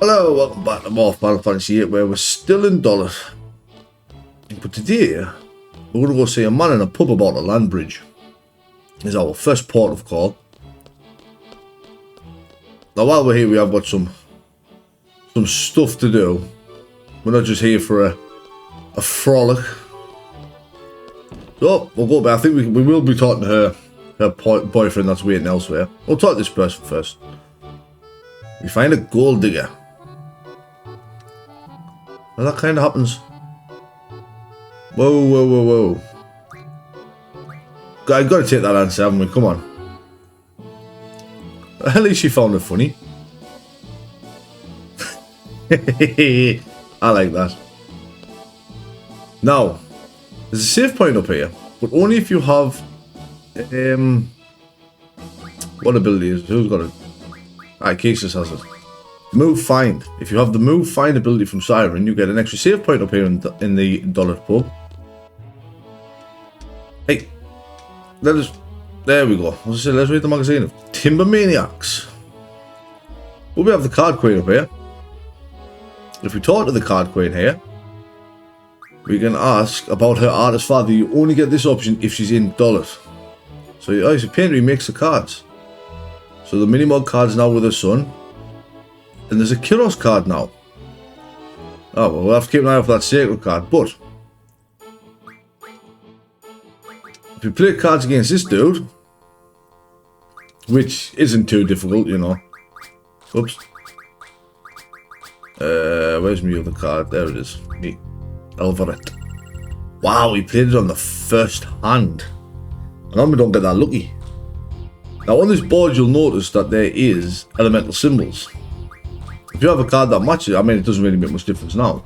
Hello, welcome back to more Final Fantasy VIII, where we're still in Dollet. But today, we're going to go see a man in a pub about a land bridge. It's our first port of call. Now while we're here, we have got some stuff to do. We're not just here for a frolic. So, we'll go back. I think we will be talking to her boyfriend that's waiting elsewhere. We'll talk to this person first. We find a gold digger. Well, that kind of happens. Whoa, whoa, whoa, whoa. I've got to take that answer, haven't we? Come on. At least she found it funny. I like that. Now, there's a save point up here, but only if you have... what ability is it? Who's got it? Cases has it. Move Find. If you have the Move Find ability from Siren, you get an extra save point up here in the Dollet pub. Hey, there we go. Let's read the magazine of Timber Maniacs. Well, we have the Card Queen up here. If we talk to the Card Queen here, we can ask about her artist father. You only get this option if she's in Dollet. So, it's a painter who makes the cards. So the mini-mod card's now with her son. And there's a Kiros card now. Oh, well, we'll have to keep an eye out for that Sacred card, but... if you play cards against this dude, which isn't too difficult, you know. Oops. Where's my other card? There it is. Me. Elveret. Wow, he played it on the first hand. I normally don't get that lucky. Now on this board you'll notice that there is elemental symbols. If you have a card that matches, I mean it doesn't really make much difference now,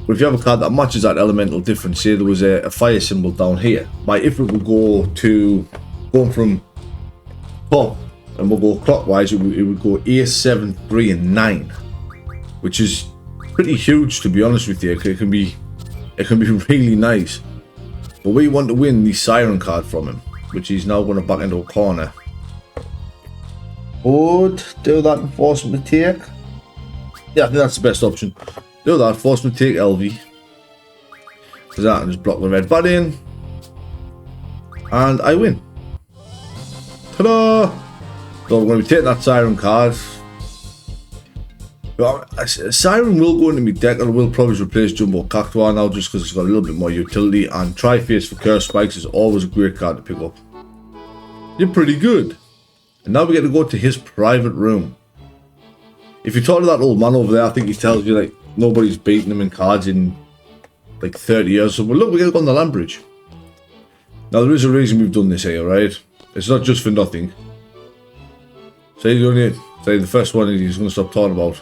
but if you have a card that matches that elemental difference, say there was a fire symbol down here, if it would go to, going from top, and we'll go clockwise, it would go 8, 7, 3 and 9, which is pretty huge, to be honest with you. It can be really nice, but we want to win the Siren card from him, which he's now going to back into a corner. Would do that and force him to take. Yeah, I think that's the best option. Do that, force him to take LV. Because that can just block the red bat in. And I win. Ta-da! So we're going to be taking that Siren card. Siren will go into my deck, and I will probably replace Jumbo Cactuar now just because it's got a little bit more utility. And Tri-Face for Curse Spikes is always a great card to pick up. You're pretty good. And now we get to go to his private room. If you talk to that old man over there, I think he tells you like nobody's beaten him in cards in like 30 years. So, well, look, we get to go on the land bridge. Now, there is a reason we've done this here, right? It's not just for nothing. Say the first one he's going to stop talking about.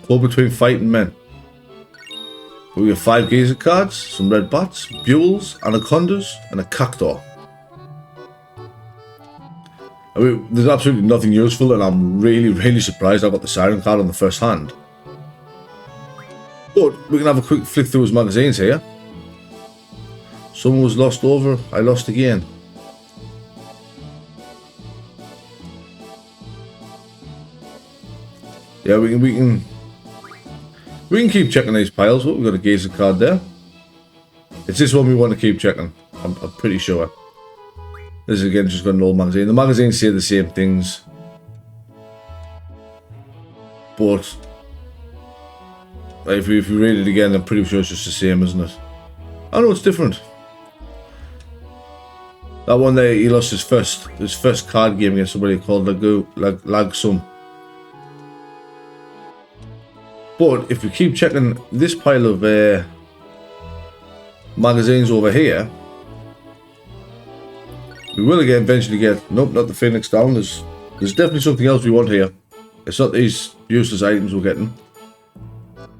Go between fighting men. We have 5 Gazer cards, some red bats, buells, anacondas, and a cactuar. I mean, there's absolutely nothing useful, and I'm really surprised I got the Siren card on the first hand. But we can have a quick flick through his magazines here. Someone was lost over, I lost again. Yeah, we can keep checking these piles. Oh, we've got a Gazer card there. It's this one we want to keep checking. I'm pretty sure. This is again just got an old magazine. The magazines say the same things, but if you read it again, I'm pretty sure it's just the same, isn't it? I know it's different. That one there, he lost his first card game against somebody called Lagsum. But if we keep checking this pile of magazines over here, we will again eventually get... nope, not the Phoenix down. There's definitely something else we want here. It's not these useless items we're getting.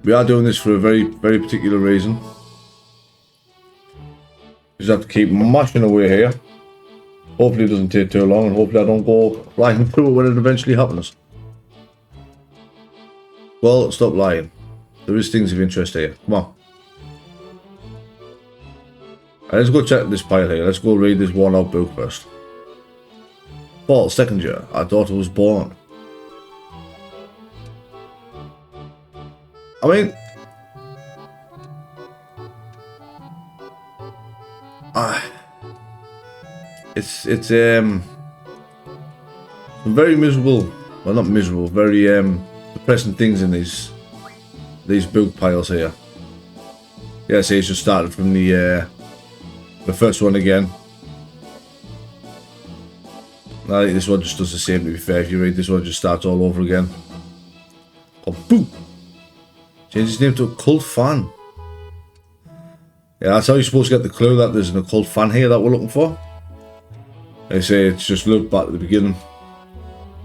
We are doing this for a very particular reason. Just have to keep mashing away here. Hopefully it doesn't take too long, and hopefully I don't go flying through it when it eventually happens. Well, stop lying. There is things of interest here. Come on. Let's go check this pile here. Let's go read this worn out book first. Fall, second year. Our daughter was born. I mean, it's very miserable. Well, not miserable. Very depressing things in these book piles here. Yeah, see, it's just started from the first one again. I think this one just does the same, to be fair. If you read this one, it just starts all over again. Oh, boo! Change his name to Occult Fan. Yeah, that's how you're supposed to get the clue that there's an occult fan here that we're looking for. They say it's just look back at the beginning.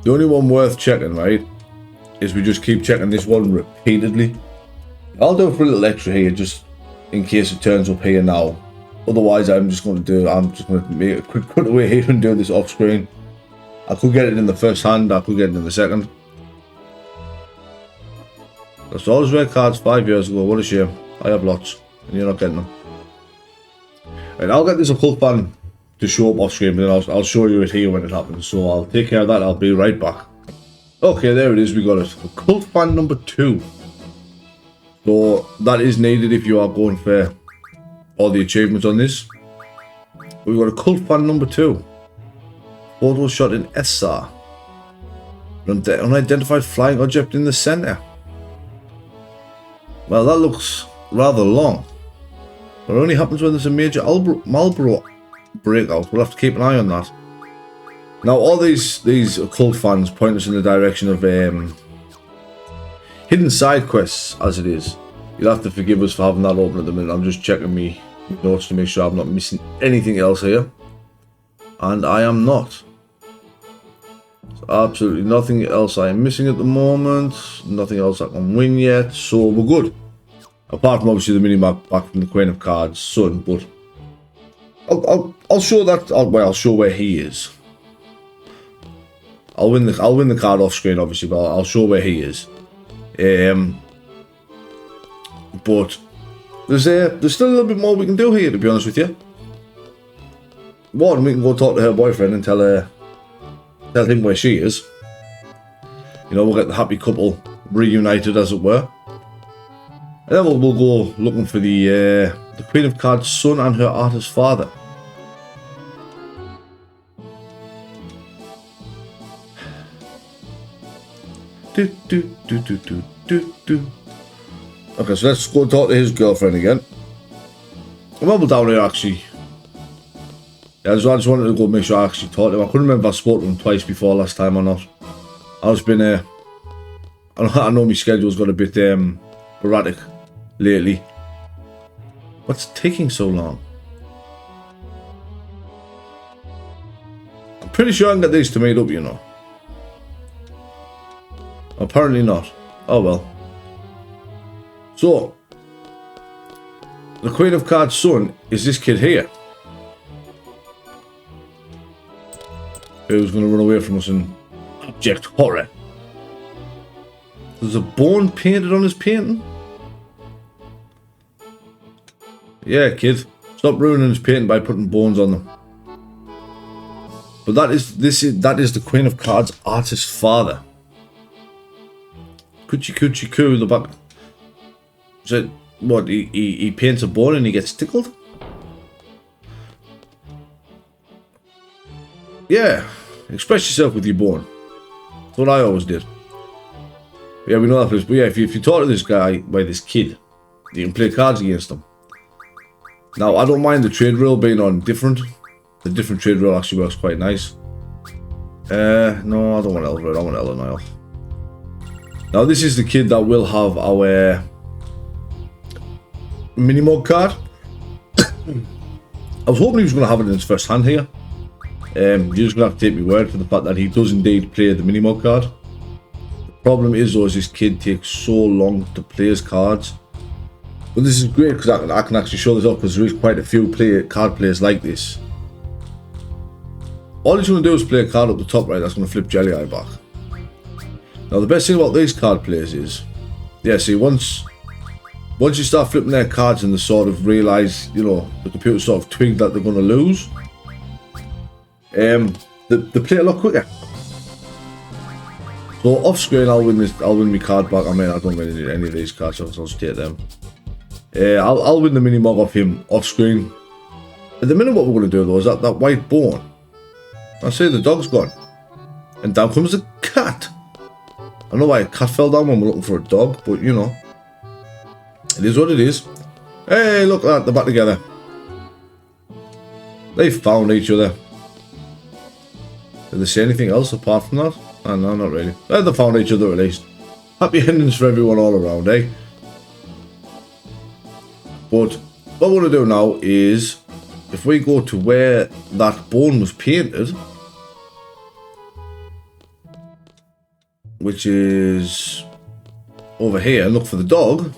The only one worth checking, right, is we just keep checking this one repeatedly. I'll do it for a little extra here, just in case it turns up here now. Otherwise, I'm just going to make a quick cut away here and do this off screen. I could get it in the first hand, I could get it in the second. That's all those red cards 5 years ago, what a shame. I have lots, and you're not getting them. Right, I'll get this occult fan to show up off screen, but then I'll show you it here when it happens. So I'll take care of that, I'll be right back. Okay, there it is, we got it. Occult fan number 2. So that is needed if you are going for all the achievements on this. We've got occult fan number 2. Photo shot in SR. Unidentified flying object in the center. Well, that looks rather long. But it only happens when there's a major Marlboro breakout. We'll have to keep an eye on that. Now, all these occult fans point us in the direction of hidden side quests, as it is. You'll have to forgive us for having that open at the minute. I'm just checking my notes to make sure I'm not missing anything else here. And I am not. Absolutely nothing else I am missing at the moment. Nothing else I can win yet, so we're good. Apart from obviously the mini-map back from the Queen of Cards son, but I'll show that. I'll show where he is. I'll win the card off screen obviously, but I'll show where he is. But there's still a little bit more we can do here, to be honest with you. One, we can go talk to her boyfriend and tell him where she is. You know, we'll get the happy couple reunited, as it were. And then we'll go looking for the Queen of Cards son and her artist father. Okay, so let's go talk to his girlfriend again. I'm almost down here actually. Yeah, I just wanted to go make sure I actually talked to him. I couldn't remember if I spoke to him twice before last time or not. I've just been I know my schedule's got a bit erratic lately. What's taking so long? I'm pretty sure I can get these to meet up, you know. Apparently not. Oh well. So, the Queen of Cards son is this kid here. Who's going to run away from us in abject horror. There's a bone painted on his painting. Yeah, kid. Stop ruining his painting by putting bones on them. But that is the Queen of Cards artist's father. Coochie coochie coo, the back. So what, he paints a bone and he gets tickled? Yeah, express yourself with your bone. That's what I always did. Yeah, we know that place. But yeah, if you talk to this guy, by this kid, you can play cards against him. Now, I don't mind the trade roll being on different. The different trade roll actually works quite nice. No, I don't want Elver. I want Eleanor. Now, this is the kid that will have our mini-mod card. I was hoping he was going to have it in his first hand here. You're just going to have to take my word for the fact that he does indeed play the mini-mod card. The problem is though, this kid takes so long to play his cards. But this is great because I can actually show this off because there is quite a few card players like this. All he's going to do is play a card up the top right that's going to flip Jelly Eye back. Now the best thing about these card players is, yeah, see, once you start flipping their cards and they sort of realise, you know, the computer sort of twig that they're going to lose, they play a lot quicker. So off screen, I'll win this. I'll win my card back. I mean, I don't really need any of these cards, so I'll just take them. I'll win the mini mog off him off screen. At the minute, what we're going to do though is that white bone. I say the dog's gone, and down comes the cat. I don't know why a cat fell down when we're looking for a dog, but you know, it is what it is. Hey, look at that, they're back together. They found each other. Did they say anything else apart from that? Oh, no, not really. They found each other at least. Happy endings for everyone all around, eh? But what we're going to do now is, if we go to where that bone was painted, which is over here, and look for the dog.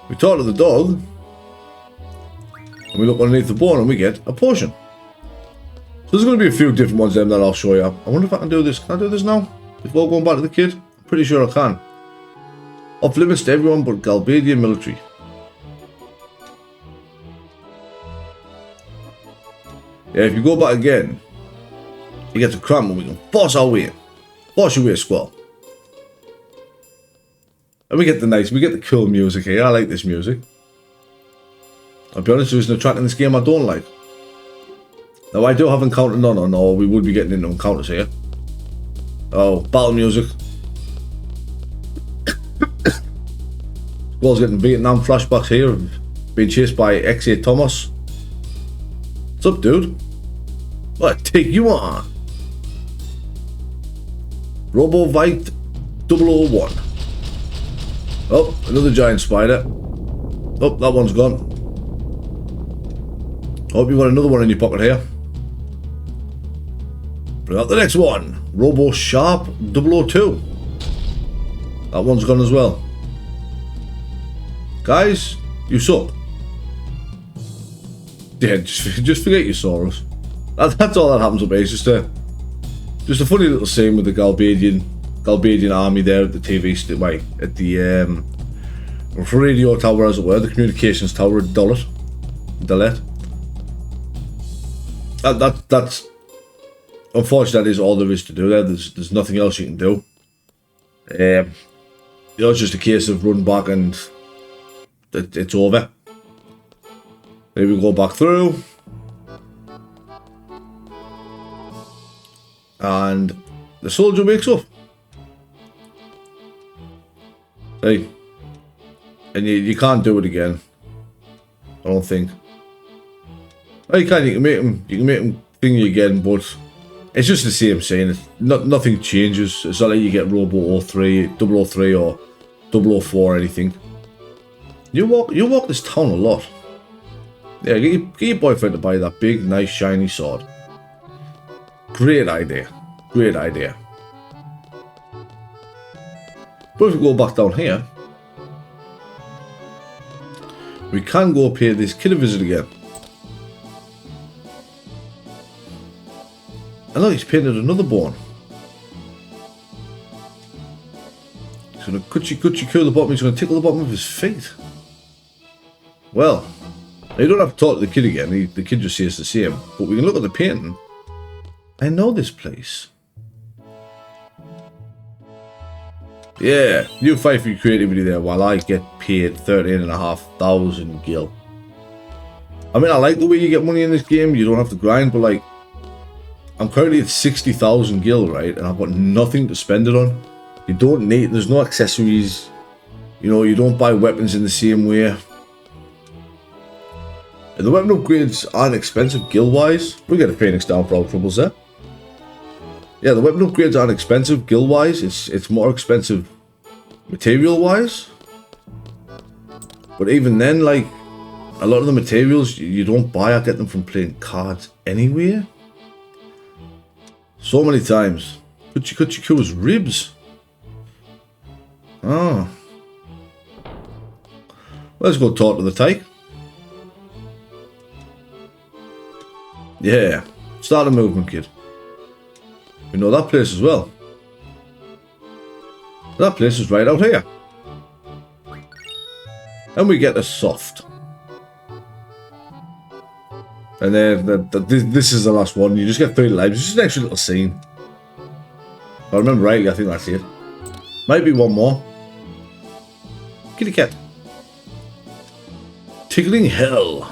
We talk to the dog, and we look underneath the bone, and we get a potion. So there's going to be a few different ones then that I'll show you. I wonder if I can do this. Can I do this now? Before going back to the kid? I'm pretty sure I can. Off limits to everyone but Galbadia military. Yeah, if you go back again, you get to cramp and we can force our way in. Force your way, squall. And we get the cool music here. I like this music. I'll be honest, there's no track in this game I don't like. Now I do have encounter none, or we would be getting into encounters here. Oh, battle music. Squall's getting Vietnam flashbacks here, being chased by X8 Thomas. What's up, dude? What, take you on? VIII 001. Oh, another giant spider. Oh, that one's gone. Hope you've got another one in your pocket here. Bring out the next one. Sharp 002. That one's gone as well. Guys, you suck. Yeah, just forget you saw us. That's all that happens up here. It's just a funny little scene with the Galbadian army there at the TV at the radio tower, as it were, the communications tower at Dollet. That's unfortunately, that is all there is to do there. There's nothing else you can do. You know, it's just a case of run back and it's over. Maybe we go back through. And the soldier wakes up. Hey. And you can't do it again. I don't think. Well, you can make him thingy again, but it's just the same scene. Nothing changes. It's not like you get Robo 03 or 004 or anything. You walk this town a lot. Yeah, get your boyfriend to buy that big, nice, shiny sword. Great idea. Great idea. But if we go back down here, we can go pay this kid a visit again. And look, he's painted another bone. He's going to coochie coo the bottom. He's going to tickle the bottom of his feet. Well, you don't have to talk to the kid again. The kid just says the same. But we can look at the painting. I know this place. Yeah, you fight for your creativity there while I get paid 13,500 gil. I mean, I like the way you get money in this game. You don't have to grind, but like, I'm currently at 60,000 gil, right? And I've got nothing to spend it on. You don't need, there's no accessories. You know, you don't buy weapons in the same way. And the weapon upgrades aren't expensive gil-wise. We get a Phoenix down for our troubles there. Yeah, the weapon upgrades aren't expensive gil-wise. It's more expensive material-wise. But even then, like, a lot of the materials you don't buy, I get them from playing cards anyway. So many times. Kuchiku's ribs. Oh. Let's go talk to the tyke. Yeah. Start a movement, kid. We know that place as well. That place is right out here. And we get a soft. And then this is the last one. You just get 3 lives. It's just an extra little scene. I remember rightly, I think that's it. Might be one more. Kitty cat. Tickling hell.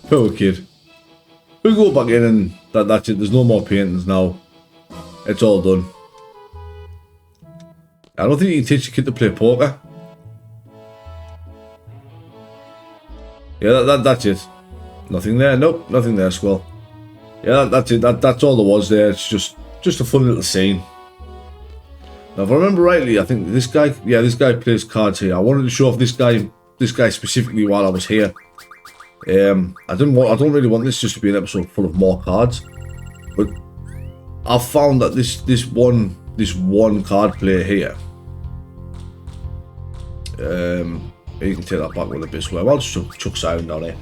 Poor kid. We go back in and that's it. There's no more paintings now. It's all done. I don't think you can teach a kid to play poker. Yeah, that's it. Nothing there. Nope, nothing there, Squall. Yeah, that's it. That's all there was there. It's just a fun little scene. Now, if I remember rightly, I think this guy, yeah, this guy plays cards here. I wanted to show off this guy specifically while I was here. I don't really want this just to be an episode full of more cards, but I've found that this one card player here. You can take that back with a bit swear. I'll just chuck Siren down there.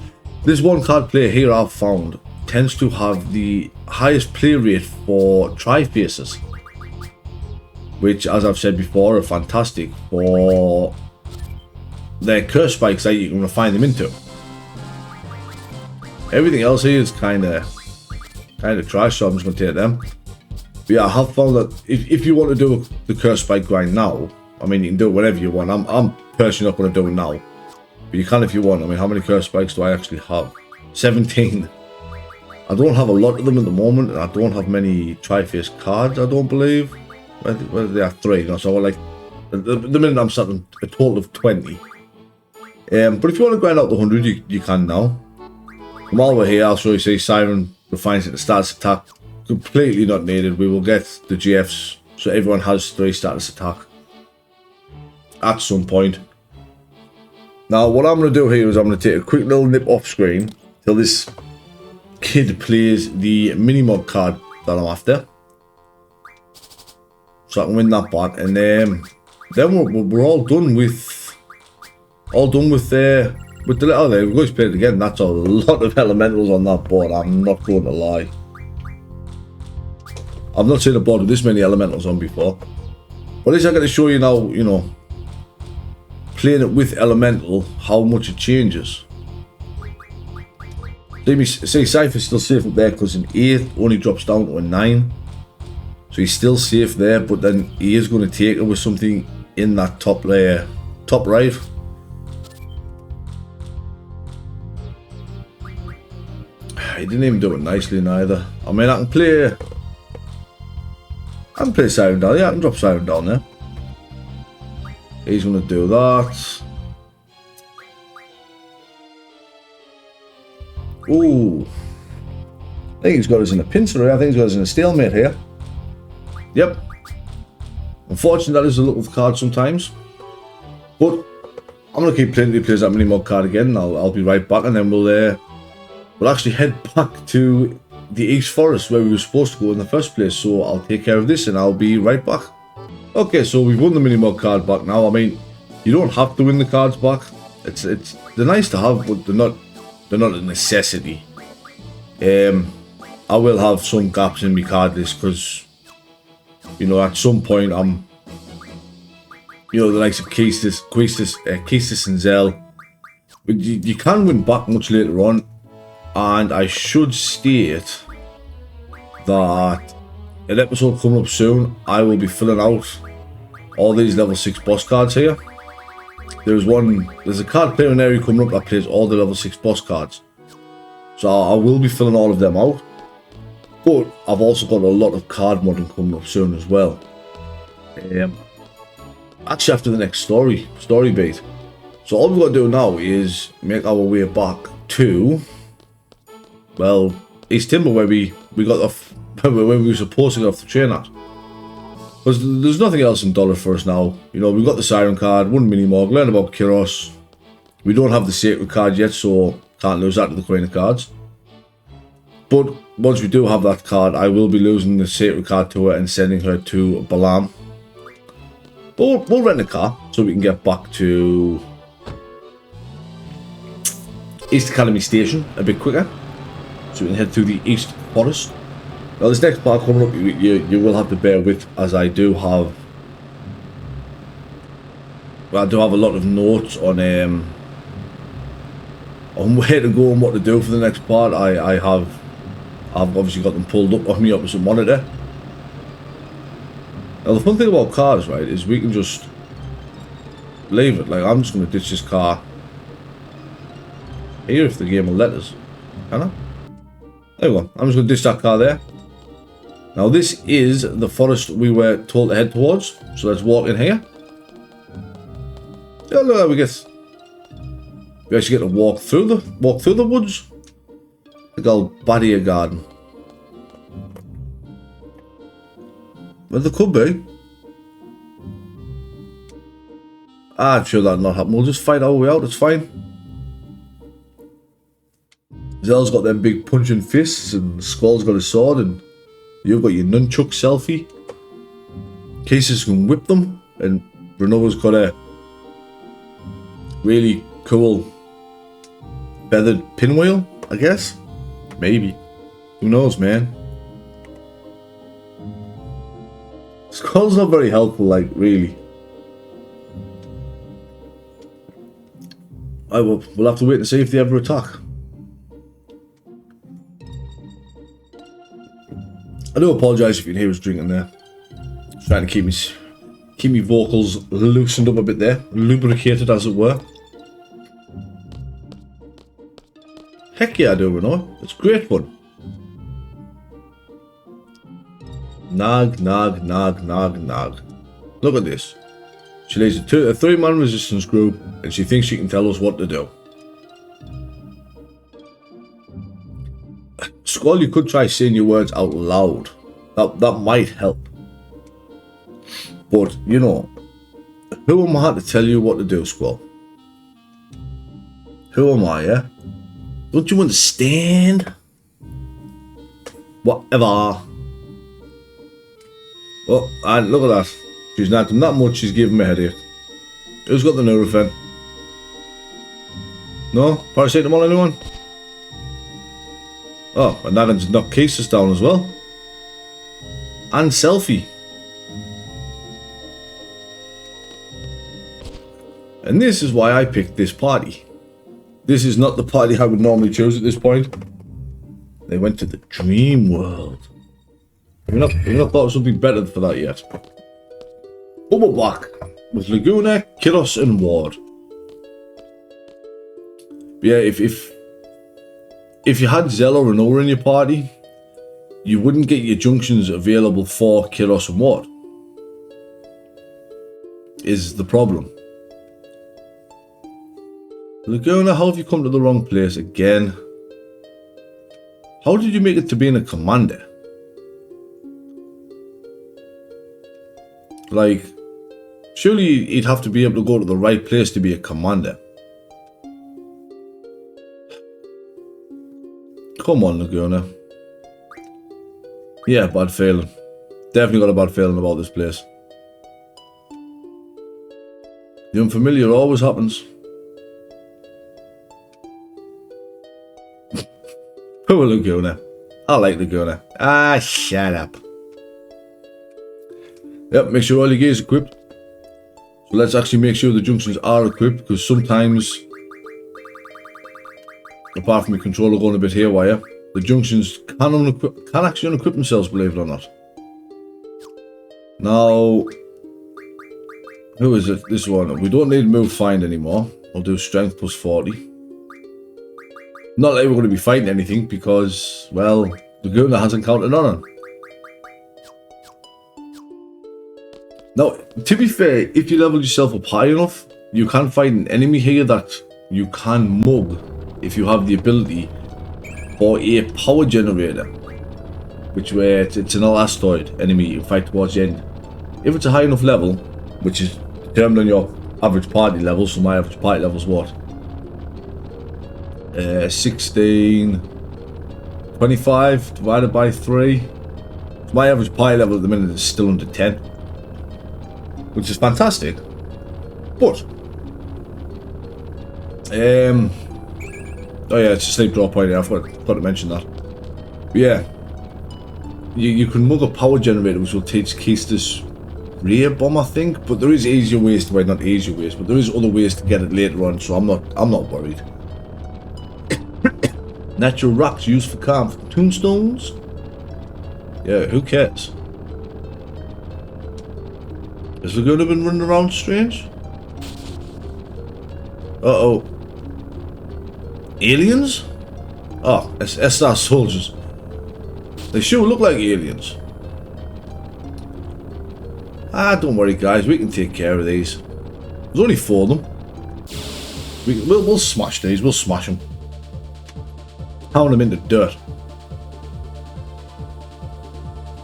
This one card player here I've found tends to have the highest play rate for tri-faces, which, as I've said before, are fantastic for their curse spikes that you can refine them into. Everything else here is kind of trash, so I'm just going to take them. But yeah, I have found that if you want to do the curse spike grind now, I mean, you can do it whenever you want. I'm personally not going to do it now, but you can if you want. I mean, how many curse spikes do I actually have? 17. I don't have a lot of them at the moment, and I don't have many tri-face cards, I don't believe. Whether they are 3, you know, so like the minute I'm starting a total of 20. But if you want to grind out the 100, you can now. From all the way here, I'll show you. See, Siren refines it to status attack. Completely not needed. We will get the GFs, so everyone has 3 status attack at some point. Now, what I'm going to do here is I'm going to take a quick little nip off screen till this kid plays the mini-mod card that I'm after, so I can win that back, and then we're all done with the letter there. We're going to play it again. That's a lot of elementals on that board, I'm not going to lie. I've not seen a board with this many elementals on before. But at least I get to show you now, you know, playing it with elemental, how much it changes. See, Cypher's still safe up there because an 8 only drops down to a 9. So he's still safe there, but then he is going to take it with something in that top layer, top right. He didn't even do it nicely neither. I mean, I can play Siren down. Yeah, I can drop Siren down there. He's going to do that. Ooh. I think he's got us in a pincer here. I think he's got us in a stalemate here. Yep. Unfortunately, that is the luck of the card sometimes. But I'm going to keep playing until he plays that mini-mod card again. I'll be right back, and then we'll actually head back to the East Forest where we were supposed to go in the first place. So I'll take care of this and I'll be right back. Okay, so we've won the mini-mod card back now. I mean, you don't have to win the cards back. They're nice to have, but they're not a necessity. I will have some gaps in my card list because, you know, at some point I'm, you know, the likes of Keistis and Zell. But you can win back much later on. And I should state that an episode coming up soon, I will be filling out all these level 6 boss cards here. There's a card player area coming up that plays all the level 6 boss cards. So I will be filling all of them out. But I've also got a lot of card modding coming up soon as well. Actually after the next story beat. So all we've got to do now is make our way back to, well, East Timber where we got off, where we were supposed to get off the train at. Because there's nothing else in Dollet for us now. You know, we've got the Siren card, one mini-morg, learn about Kyros. We don't have the Sacred card yet, so can't lose that to the Queen of Cards. But once we do have that card, I will be losing the Sacred card to her and sending her to Balam. But we'll rent a car so we can get back to East Academy Station a bit quicker. So we can head through the East Forest. Now this next part coming up, you will have to bear with, as I do have a lot of notes on on where to go and what to do for the next part, I've obviously got them pulled up on my opposite monitor. Now the fun thing about cars, right, is we can just leave it. Like, I'm just going to ditch this car here if the game will let us. Can I? There we go. I'm just going to ditch that car there. Now this is the forest we were told to head towards. So let's walk in here. Yeah, look how we actually get to walk through the woods. The Galbadia Garden. Well, there could be. I'm sure that'll not happen. We'll just fight our way out. It's fine. Zell's got them big punching fists, and Skull's got a sword, and you've got your nunchuck selfie. Cases can whip them, and Renova's got a really cool feathered pinwheel, I guess. Maybe. Who knows, man? Skull's not very helpful, like, really. We'll have to wait and see if they ever attack. I do apologise if you can hear us drinking there. Trying to keep me vocals loosened up a bit there, lubricated as it were. Heck yeah, I do, Renault. It's great fun. Nag, nag, nag, nag, nag. Look at this. She leads a three-man resistance group, and she thinks she can tell us what to do. Squall, you could try saying your words out loud. That might help. But, you know, who am I to tell you what to do, Squall? Who am I, yeah? Don't you understand? Whatever. Oh, and look at that. She's not done that much, she's giving me a headache. Who's got the Nurofen? No? Paracetamol, anyone? Oh, and Nagan's knocked cases down as well. And selfie. And this is why I picked this party. This is not the party I would normally choose at this point. They went to the dream world. We've not thought of something better for that yet. Bubble Black with Laguna, Kiros, and Ward. But yeah, if you had Zell or Renoa in your party, you wouldn't get your junctions available for Kiros and Ward. Is the problem. Laguna, how have you come to the wrong place again? How did you make it to being a commander? Like, surely he'd have to be able to go to the right place to be a commander. Come on, Laguna. Yeah, bad feeling. Definitely got a bad feeling about this place. The unfamiliar always happens. Poor Laguna. I like Laguna. Ah, shut up. Yep, make sure all your gears are equipped. So let's actually make sure the junctions are equipped, because sometimes, apart from the controller going a bit haywire, the junctions can actually unequip themselves, believe it or not. Now, who is it? This one. We don't need move find anymore. We'll do strength plus 40. Not that we're going to be fighting anything, because, well, Laguna hasn't counted on it. Now, to be fair, if you level yourself up high enough, you can fight an enemy here that you can mug if you have the ability for a power generator, which way it's an asteroid enemy you fight towards the end. If it's a high enough level, which is determined on your average party level, so my average party level is what? 16, 25 divided by 3. So my average party level at the minute is still under 10, which is fantastic. But oh yeah, it's a sleep drop point. I forgot to mention that. But yeah, you can mug a power generator, which will teach Keista's rear bomb, I think. But there is easier ways to, well, not easier ways, but there is other ways to get it later on. So I'm not worried. Natural rocks used for carving tombstones. Yeah, who cares? Has Laguna been running around strange? Uh-oh. Aliens? Oh, it's SR soldiers. They sure look like aliens. Ah, don't worry guys, we can take care of these. There's only 4 of them. We'll smash these, we'll smash them. Pound them into dirt.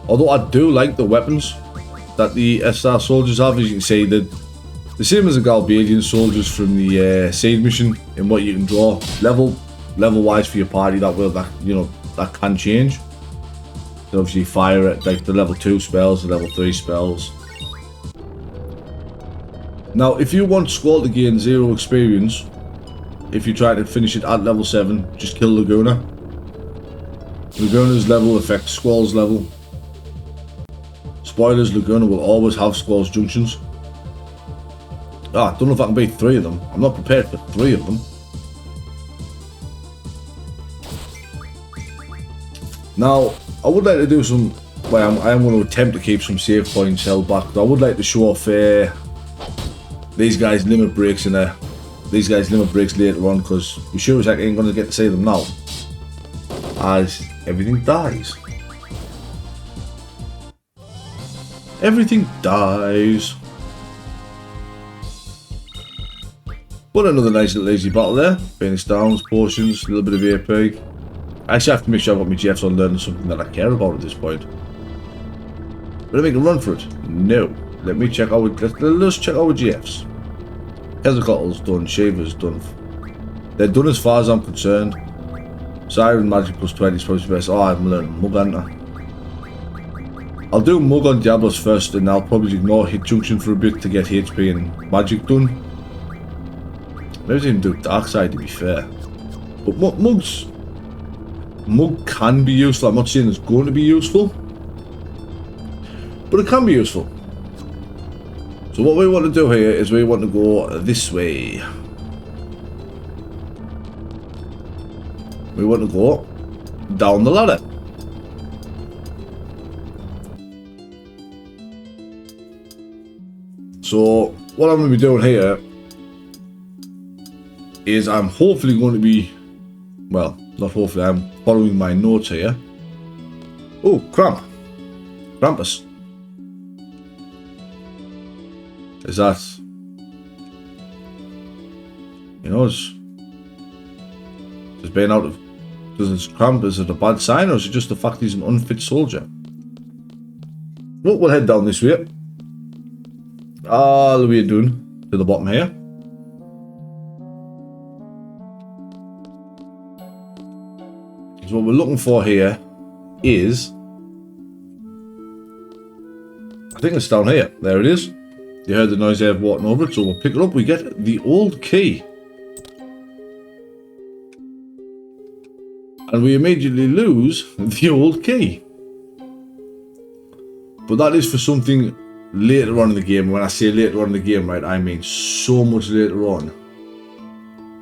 Although I do like the weapons that the SR soldiers have, as you can see, the same as the Galbadian soldiers from the Siege mission, in what you can draw. Level wise for your party, that can change. So obviously fire at like the level 2 spells, the level 3 spells. Now if you want Squall to gain 0 experience, if you try to finish it at level 7, just kill Laguna. Laguna's level affects Squall's level. Spoilers, Laguna will always have Squall's junctions. I don't know if I can beat 3 of them. I'm not prepared for 3 of them. Now, I would like to do some... Well, I am going to attempt to keep some save points held back. But I would like to show off these guys' limit breaks later on, because we sure as heck ain't going to get to see them now, as everything dies. Everything dies. But another nice little easy battle there. Phoenix downs, potions, a little bit of AP. I actually have to make sure I've got my GFs on learning something that I care about at this point. But I make a run for it? No. Let me check our... Let's check our GFs. Quetzalcoatl's done, Shaver's done. They're done as far as I'm concerned. Siren Magic plus 20 is supposed to be best. Oh, I'm learning Mug, aren't I? I'll do Mug on Diablos first, and I'll probably ignore Hit Junction for a bit to get HP and Magic done. Maybe even do Dark Side to be fair. But Mug can be useful. I'm not saying it's going to be useful, but it can be useful. So what we want to do here is we want to go this way. We want to go down the ladder. So what I'm going to be doing here is I'm hopefully going to be, well, not hopefully, I'm following my notes here. Oh, Krampus. Is that, you know, just being out of, does this Krampus, is it a bad sign, or is it just the fact he's an unfit soldier? Well, we'll head down this way. All the way down to the bottom here. So what we're looking for here is, I think it's down here. There it is. You heard the noise there of walking over it, so we'll pick it up. We get the old key. And we immediately lose the old key. But that is for something later on in the game. When I say later on in the game, right, I mean so much later on.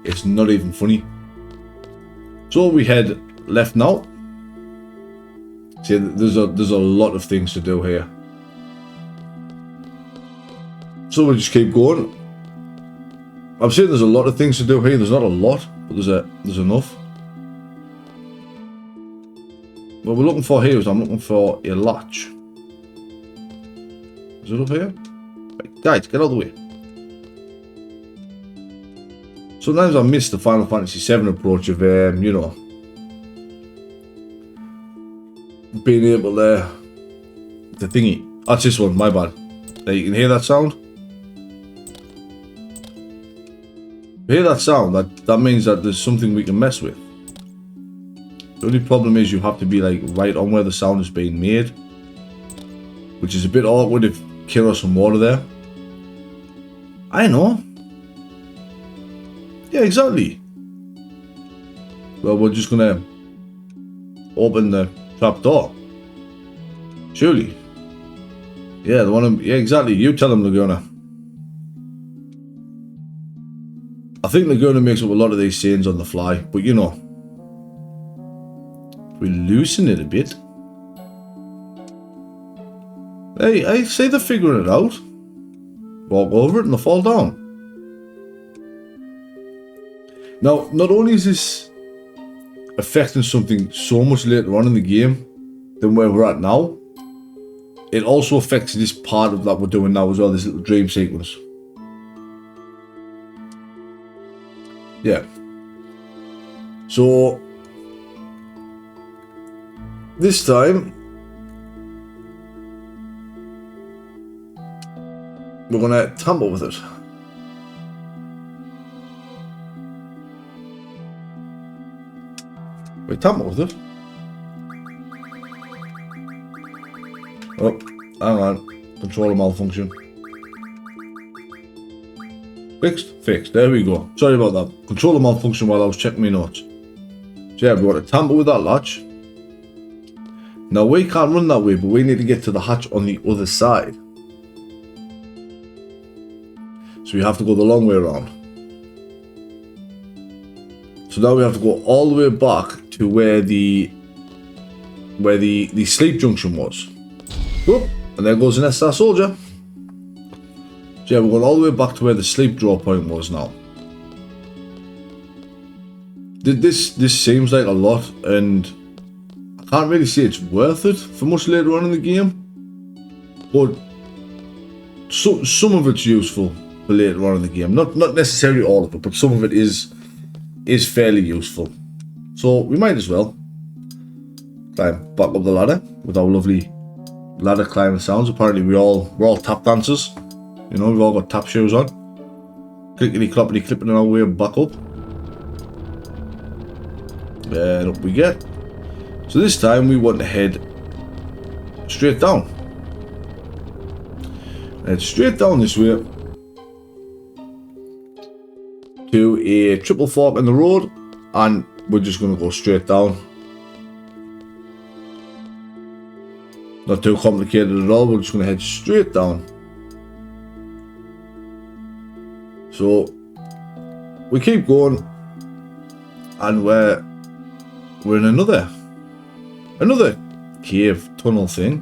It's not even funny. So we head left now. See, there's a lot of things to do here. So we'll just keep going. I'm saying there's a lot of things to do here. There's not a lot, but there's enough. What we're looking for here is I'm looking for a latch. Is it up here? Right, guys, get out of the way. Sometimes I miss the Final Fantasy VII approach of, you know, being able to thingy. That's this one, my bad. There, you can hear that sound? Hear that sound? That means that there's something we can mess with. The only problem is you have to be like right on where the sound is being made, which is a bit awkward if Kiro's some water there. I know. Yeah, exactly. Well, we're just gonna open the trap door. Surely. Yeah, the one. Yeah, exactly. You tell him, Laguna. I think Laguna makes up a lot of these scenes on the fly, but you know. We loosen it a bit. Hey, I say they're figuring it out. Walk over it and they fall down. Now, not only is this affecting something so much later on in the game than where we're at now, it also affects this part of that we're doing now as well, this little dream sequence. Yeah. So, this time, we're going to tamper with it. We tamper with it. Oh, hang on. Controller malfunction. Fixed? Fixed. There we go. Sorry about that. Controller malfunction while I was checking my notes. So yeah, we've got to tamper with that latch. Now we can't run that way, but we need to get to the hatch on the other side. So we have to go the long way around. So now we have to go all the way back to where the sleep junction was. Whoop, and there goes an SR soldier. So yeah, we're going all the way back to where the sleep draw point was now. This seems like a lot, and I can't really say it's worth it for much later on in the game. But some of it's useful for later on in the game. Not necessarily all of it, but some of it is fairly useful. So we might as well climb back up the ladder with our lovely ladder climbing sounds. Apparently we're all tap dancers. You know, we've all got tap shoes on. Clickety cloppity clipping our way back up. And up we get. So this time we want to head straight down. Head straight down this way to a triple fork in the road, and we're just going to go straight down. Not too complicated at all, we're just going to head straight down. So we keep going, and we're in another cave tunnel thing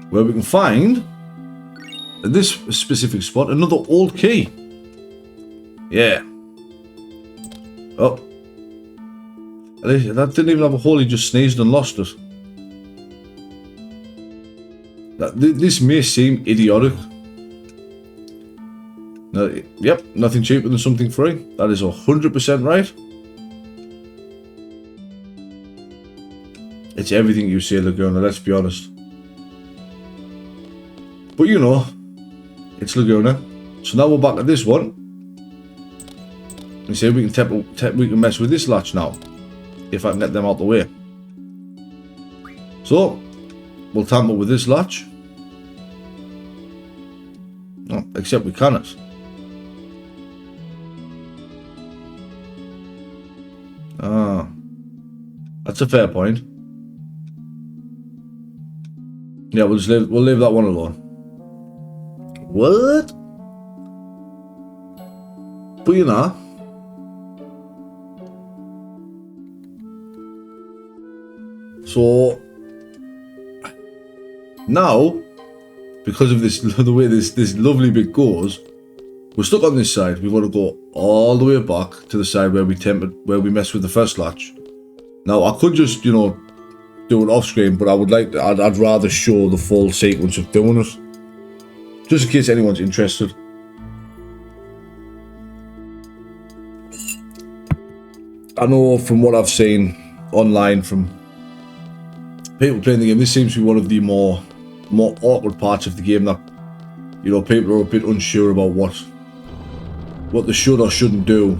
where we can find, at this specific spot, another old key. Yeah. Oh. That didn't even have a hole, he just sneezed and lost it. This may seem idiotic. No, yep, nothing cheaper than something free. That is 100% right. It's everything you say, Laguna, let's be honest. But you know, it's Laguna. So now we're back at this one. You see, we can mess with this latch now, if I can get them out the way. So we'll tamper with this latch. Oh, except we cannot. Ah, that's a fair point. Yeah, we'll leave that one alone. What? But you know. So now, because of this, the way this lovely bit goes, we're stuck on this side. We've got to go all the way back to the side where we messed with the first latch. Now I could just, you know, do it off screen, but I'd rather show the full sequence of doing it, just in case anyone's interested. I know from what I've seen online from people playing the game, this seems to be one of the more awkward parts of the game that, you know, people are a bit unsure about what they should or shouldn't do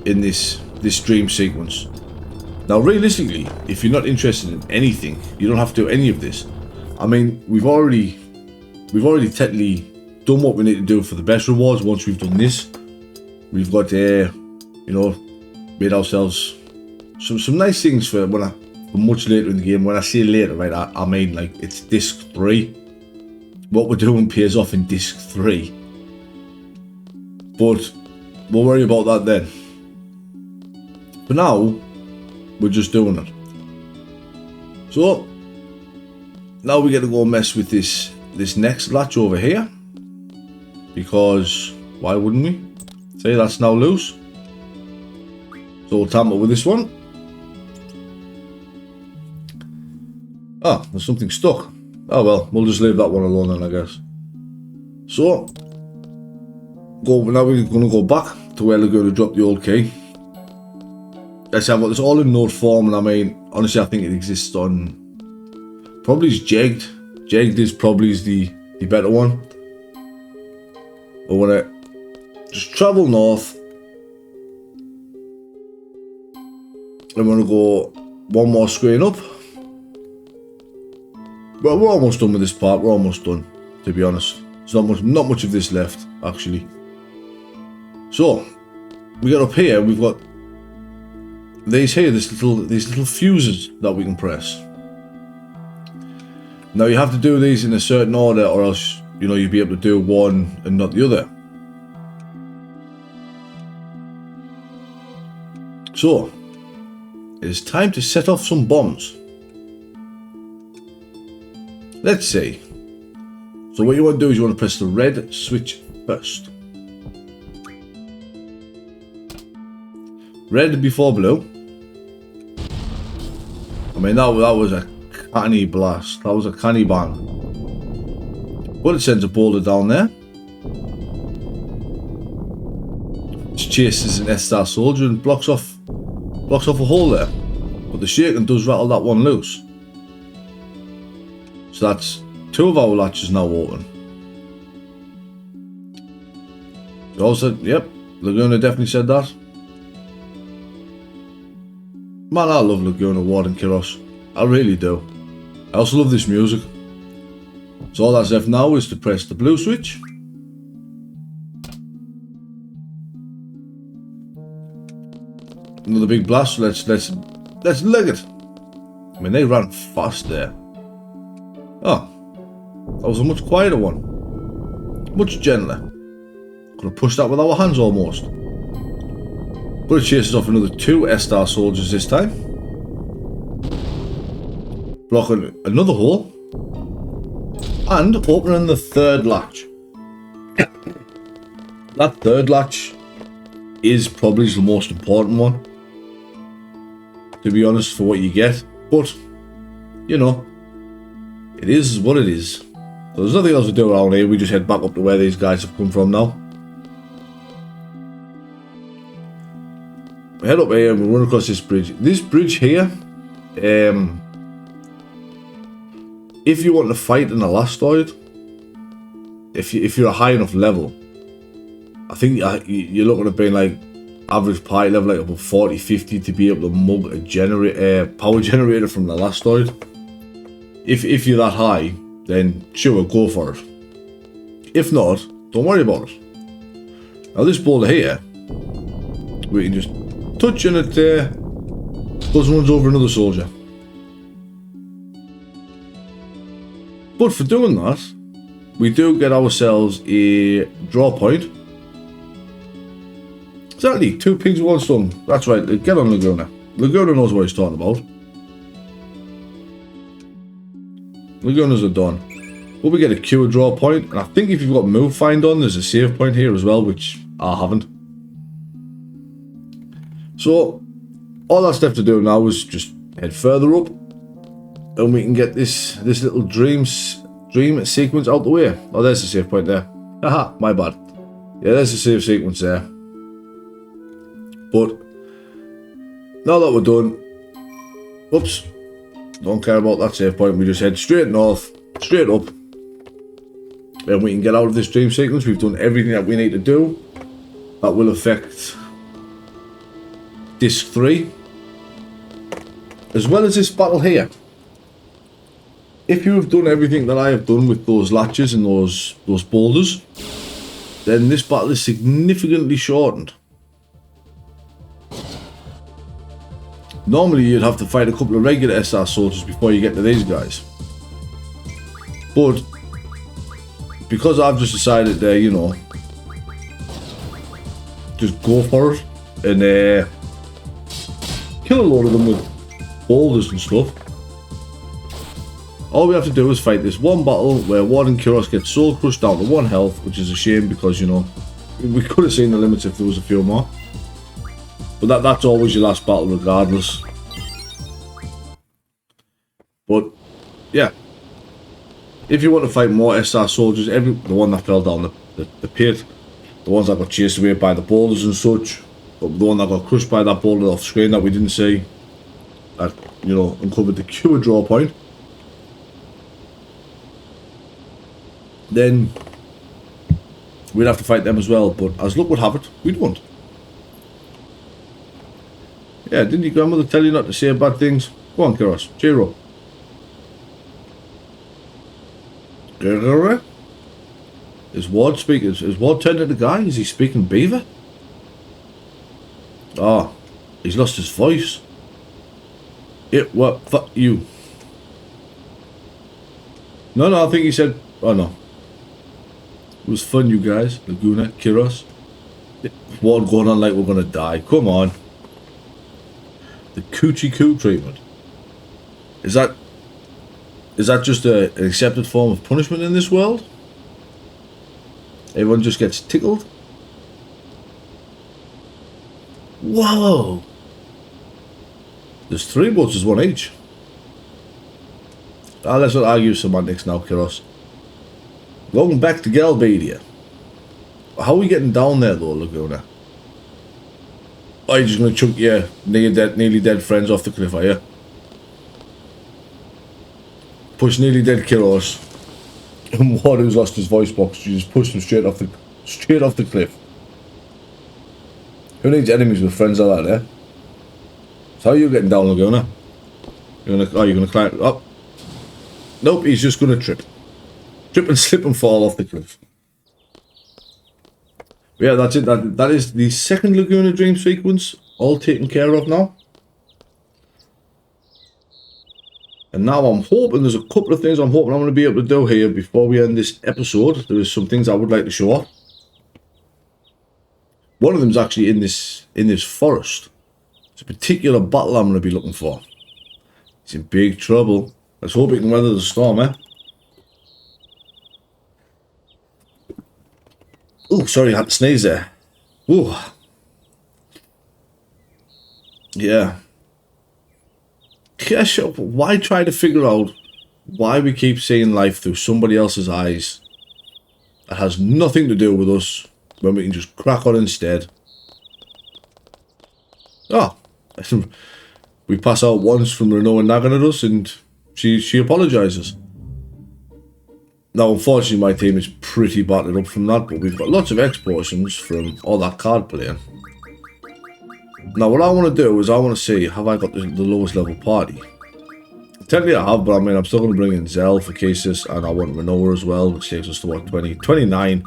in this dream sequence. Now realistically, if you're not interested in anything, you don't have to do any of this. I mean, we've already technically done what we need to do for the best rewards. Once we've done this, we've got you know, made ourselves some nice things for much later in the game. When I say later, right, I mean like it's disc 3. What we're doing pays off in disc 3. But we'll worry about that then. For now, we're just doing it. So now we get to go mess with this next latch over here, because why wouldn't we? See, that's now loose. So we'll tamper with this one. Ah, there's something stuck. Oh well, we'll just leave that one alone then, I guess. So now we're going to go back to where we're going to drop the old key. Let's have this all in node form, and I mean, honestly, I think it exists on probably is Jegged. Jegged is probably the better one. But when I just travel north, I'm going to go one more screen up. Well, we're almost done with this part. We're almost done, to be honest. There's not much of this left, actually. So we get up here. We've got these here. These little fuses that we can press. Now you have to do these in a certain order, or else you'll be able to do one and not the other. So it's time to set off some bombs. Let's see. So what you want to do is you want to press the red switch first. Red before blue. I mean, that was a canny blast. That was a canny bang. But it sends a boulder down there. It chases an S-Star soldier and blocks off a hole there. But the shaking does rattle that one loose. So that's 2 of our latches now open. You all said, yep, Laguna definitely said that. Man, I love Laguna, Ward and Kiros. I really do. I also love this music. So all that's left now is to press the blue switch. Another big blast. Let's leg it. I mean, they ran fast there. Oh, that was a much quieter one. Much gentler. Could have pushed that with our hands almost. But it chases off another 2 S-Star soldiers this time. Blocking another hole. And opening the 3rd latch. That 3rd latch is probably the most important one, to be honest, for what you get. But, it is what it is. So there's nothing else to do around here. We just head back up to where these guys have come from now. We head up here and we run across this bridge. This bridge here, if you want to fight an Elastoid, if you're a high enough level, I think you're looking at being like average party level, like about 40, 50 to be able to mug a power generator from the Elastoid. If you're that high, then sure, go for it. If not, don't worry about it. Now this boulder here, we can just touch and it goes and runs over another soldier. But for doing that, we do get ourselves a draw point. Exactly, 2 pigs with 1 stone. That's right, get on Laguna. Laguna knows what he's talking about. Lagunas are done. But we get a Q draw point, and I think if you've got move find on, there's a save point here as well, which I haven't. So all that's left to do now is just head further up, and we can get this little dream sequence out the way. Oh, there's the save point there. Haha, my bad. Yeah, there's the save sequence there. But now that we're done, oops, don't care about that save point. We just head straight north, straight up, and we can get out of this dream sequence. We've done everything that we need to do. That will affect Disc 3, as well as this battle here. If you have done everything that I have done with those latches and those boulders, then this battle is significantly shortened. Normally you'd have to fight a couple of regular SR soldiers before you get to these guys. But because I've just decided to, just go for it and kill a load of them with boulders and stuff. All we have to do is fight this one battle where Warden Kyros gets soul crushed down to 1 health, which is a shame because, you know, we could have seen the limits if there was a few more. But that's always your last battle regardless. But, yeah. If you want to fight more SR soldiers, the one that fell down the pit, the ones that got chased away by the boulders and such, the one that got crushed by that boulder off screen that we didn't see, that, you know, uncovered the cure draw point, then we'd have to fight them as well, but as luck would have it, we don't. Yeah, didn't your grandmother tell you not to say bad things? Go on, Kyros, cheer up. Is Ward speaking? Is Ward turned into the guy? Is he speaking Beaver? Oh, he's lost his voice. It what? Fuck you. No, I think he said. Oh no. It was fun, you guys. Laguna, Kyros. Ward going on like we're gonna die. Come on. The coochie coo treatment. Is that just an accepted form of punishment in this world? Everyone just gets tickled? Whoa! There's 3 boats, there's 1 each. Let's not argue semantics now, Kyros. Going back to Galbadia. How are we getting down there though, Laguna? Are you just going to chuck your nearly dead friends off the cliff, are you? Push nearly dead Kyros. And one who's lost his voice box, you just push them straight off the cliff. Who needs enemies with friends like that, eh? So how are you getting down, Laguna? You're gonna climb up? Nope, he's just gonna trip. Trip and slip and fall off the cliff. Yeah, that's it. That is the second Laguna dream sequence, all taken care of now. And now I'm hoping there's a couple of things I'm going to be able to do here before we end this episode. There is some things I would like to show off. One of them is actually in this forest. It's a particular battle I'm going to be looking for. It's in big trouble. Let's hope it can weather the storm, eh? Oh, sorry, I had to sneeze there. Ooh. Yeah. Yeah, sure, but why try to figure out why we keep seeing life through somebody else's eyes that has nothing to do with us when we can just crack on instead? Oh, we pass out once from Renault nagging at us and she apologises. Now, unfortunately, my team is pretty battered up from that, but we've got lots of exportions from all that card playing. Now, what I want to do is I want to see, have I got the lowest level party? Technically I have, but I mean, I'm still going to bring in Zell for cases, and I want Renault as well, which takes us to what, 29.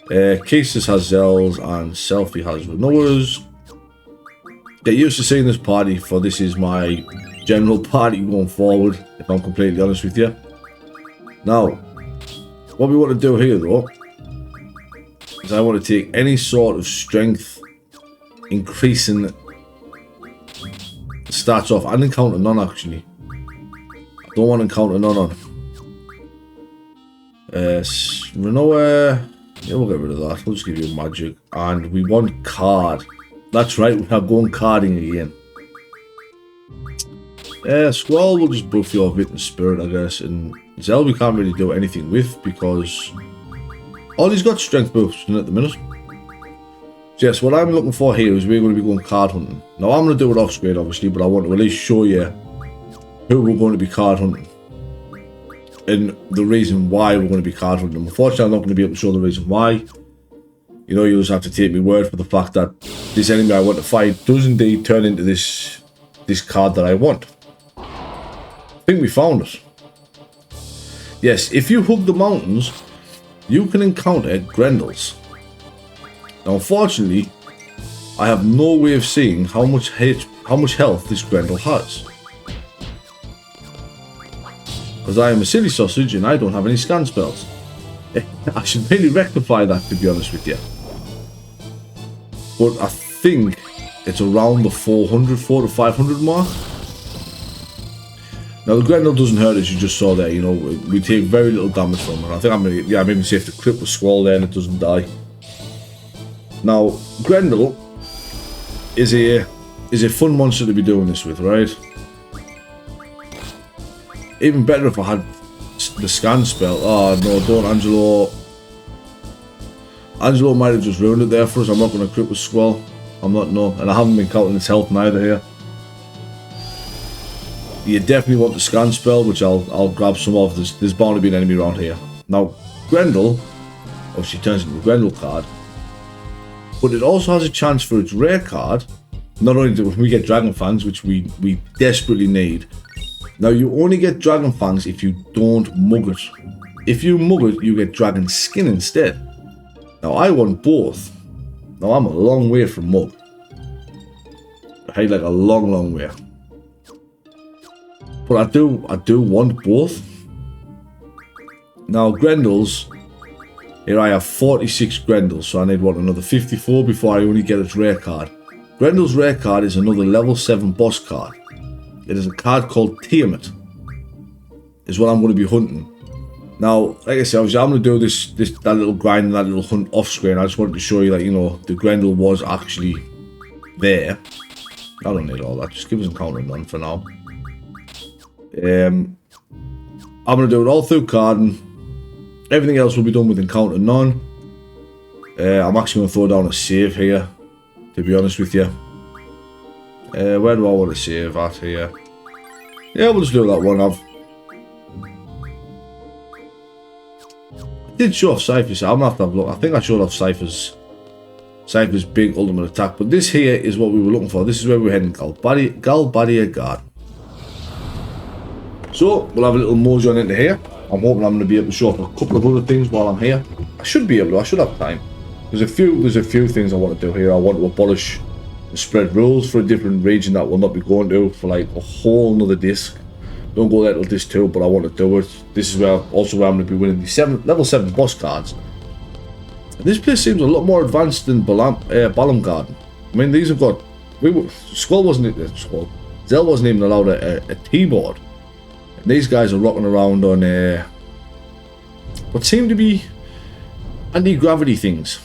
Cases has Zells, and Selfie has Renault's. Get used to seeing this party, for this is my general party going forward, if I'm completely honest with you. Now, what we want to do here, though, is I want to take any sort of strength increasing starts off and encounter none actually. I don't want to encounter none on. Renault, yeah, we'll get rid of that. We'll just give you magic. And we want card. That's right, we are going carding again. Squall will just buff your wit and spirit, I guess. And Zell we can't really do anything with because all he's got strength buffs at the minute. So yes, what I'm looking for here is we're going to be going card hunting. Now I'm going to do it off screen obviously, but I want to at least show you who we're going to be card hunting. And the reason why we're going to be card hunting. Unfortunately, I'm not going to be able to show the reason why. You know, you'll just have to take my word for the fact that this enemy I want to fight does indeed turn into this card that I want. I think we found it. Yes, if you hug the mountains, you can encounter Grendels. Now, unfortunately, I have no way of seeing how much health this Grendel has. Because I am a silly sausage and I don't have any scan spells. I should really rectify that, to be honest with you. But I think it's around the 400 to 500 mark. Now the Grendel doesn't hurt, as you just saw there. You know, we take very little damage from it. I think I'm even safe to crit with Squall there and it doesn't die. Now Grendel is a fun monster to be doing this with, right? Even better if I had the scan spell. Oh no, don't, Angelo. Angelo might have just ruined it there for us. I'm not going to crit with Squall. I'm not, no. And I haven't been counting its health neither here. You definitely want the scan spell, which I'll grab some of. There's bound to be an enemy around here. Now, Grendel, obviously turns into a Grendel card. But it also has a chance for its rare card. Not only do we get Dragon Fangs, which we desperately need. Now, you only get Dragon Fangs if you don't mug it. If you mug it, you get Dragon Skin instead. Now, I want both. Now, I'm a long way from mug. Hey, like a long way. But I do want both. Now, Grendels. Here I have 46 Grendels, so I need, what, another 54 before I only get its rare card. Grendel's rare card is another level 7 boss card. It is a card called Tiamat. Is what I'm going to be hunting. Now, like I said, obviously I'm going to do that little grind and that little hunt off screen. I just wanted to show you that, you know, the Grendel was actually there. I don't need all that. Just give us encounter none for now. I'm going to do it all through carding. Everything else will be done with encounter none. I'm actually going to throw down a save here, to be honest with you. Where do I want to save at here? Yeah, we'll just do that one. I did show off Cypher's. I'm going to have to have a look. I think I showed off Cypher's big ultimate attack. But this here is what we were looking for. This is where we're heading. Galbadia Garden. So, we'll have a little mojo into here. I'm hoping I'm going to be able to show off a couple of other things while I'm here. I should be able to. I should have time. There's a few things I want to do here. I want to abolish the spread rules for a different region that we'll not be going to for like a whole nother disc. Don't go there till disc 2, but I want to do it. This is where I'm going to be winning the level 7 boss cards. And this place seems a lot more advanced than Balam Garden. I mean, these have got... Squall wasn't... Zell wasn't even allowed a T-board. And these guys are rocking around on what seem to be anti-gravity things.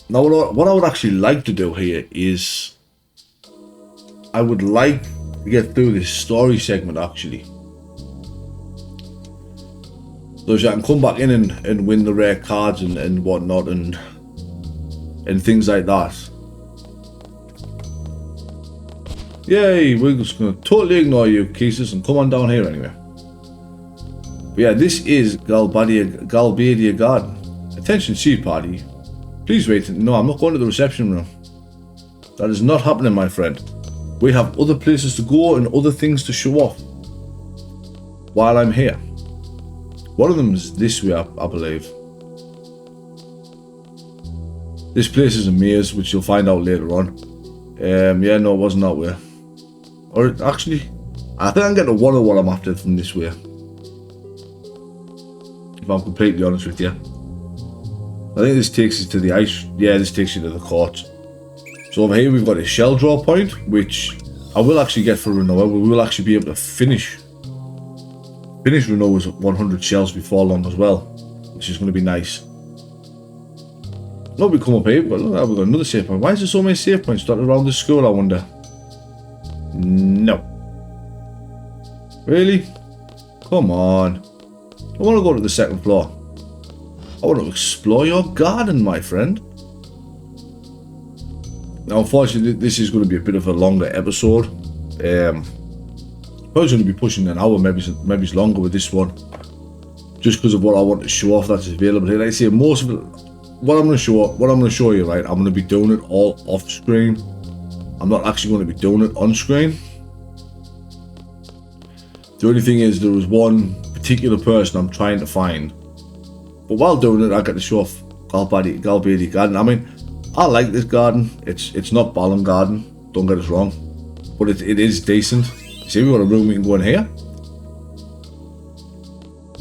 Now, what I would actually like to do here is... I would like to get through this story segment, actually. So I can come back in and win the rare cards and whatnot and things like that. Yay, we're just going to totally ignore you, Keesus, and come on down here anyway. But yeah, this is Galbadia Garden. Attention, seed party. Please wait. No, I'm not going to the reception room. That is not happening, my friend. We have other places to go and other things to show off while I'm here. One of them is this way, I believe. This place is a maze, which you'll find out later on. Yeah, no, it wasn't that way. Or actually, I think I can get to one of what I'm after from this way. If I'm completely honest with you. I think this takes you to the ice. Yeah, this takes you to the court. So over here we've got a shell draw point, which I will actually get for Renoa. We will actually be able to finish Renoa's 100 shells before long as well, which is going to be nice. Look, we come up here, but look, we've got another save point. Why is there so many save points dotted around the school, I wonder? No. Really? Come on. I want to go to the second floor. I want to explore your garden, my friend. Now, unfortunately, this is going to be a bit of a longer episode. Probably going to be pushing an hour, maybe it's longer with this one. Just because of what I want to show off that's available here. Like I say, most of it, what I'm going to show you, right, I'm going to be doing it all off screen. I'm not actually going to be doing it on screen. The only thing is, there was one particular person I'm trying to find. But while doing it, I get to show off Galbadia Garden. I mean, I like this garden. It's not Balam Garden, don't get us wrong, but it is decent. See, we've got a room we can go in here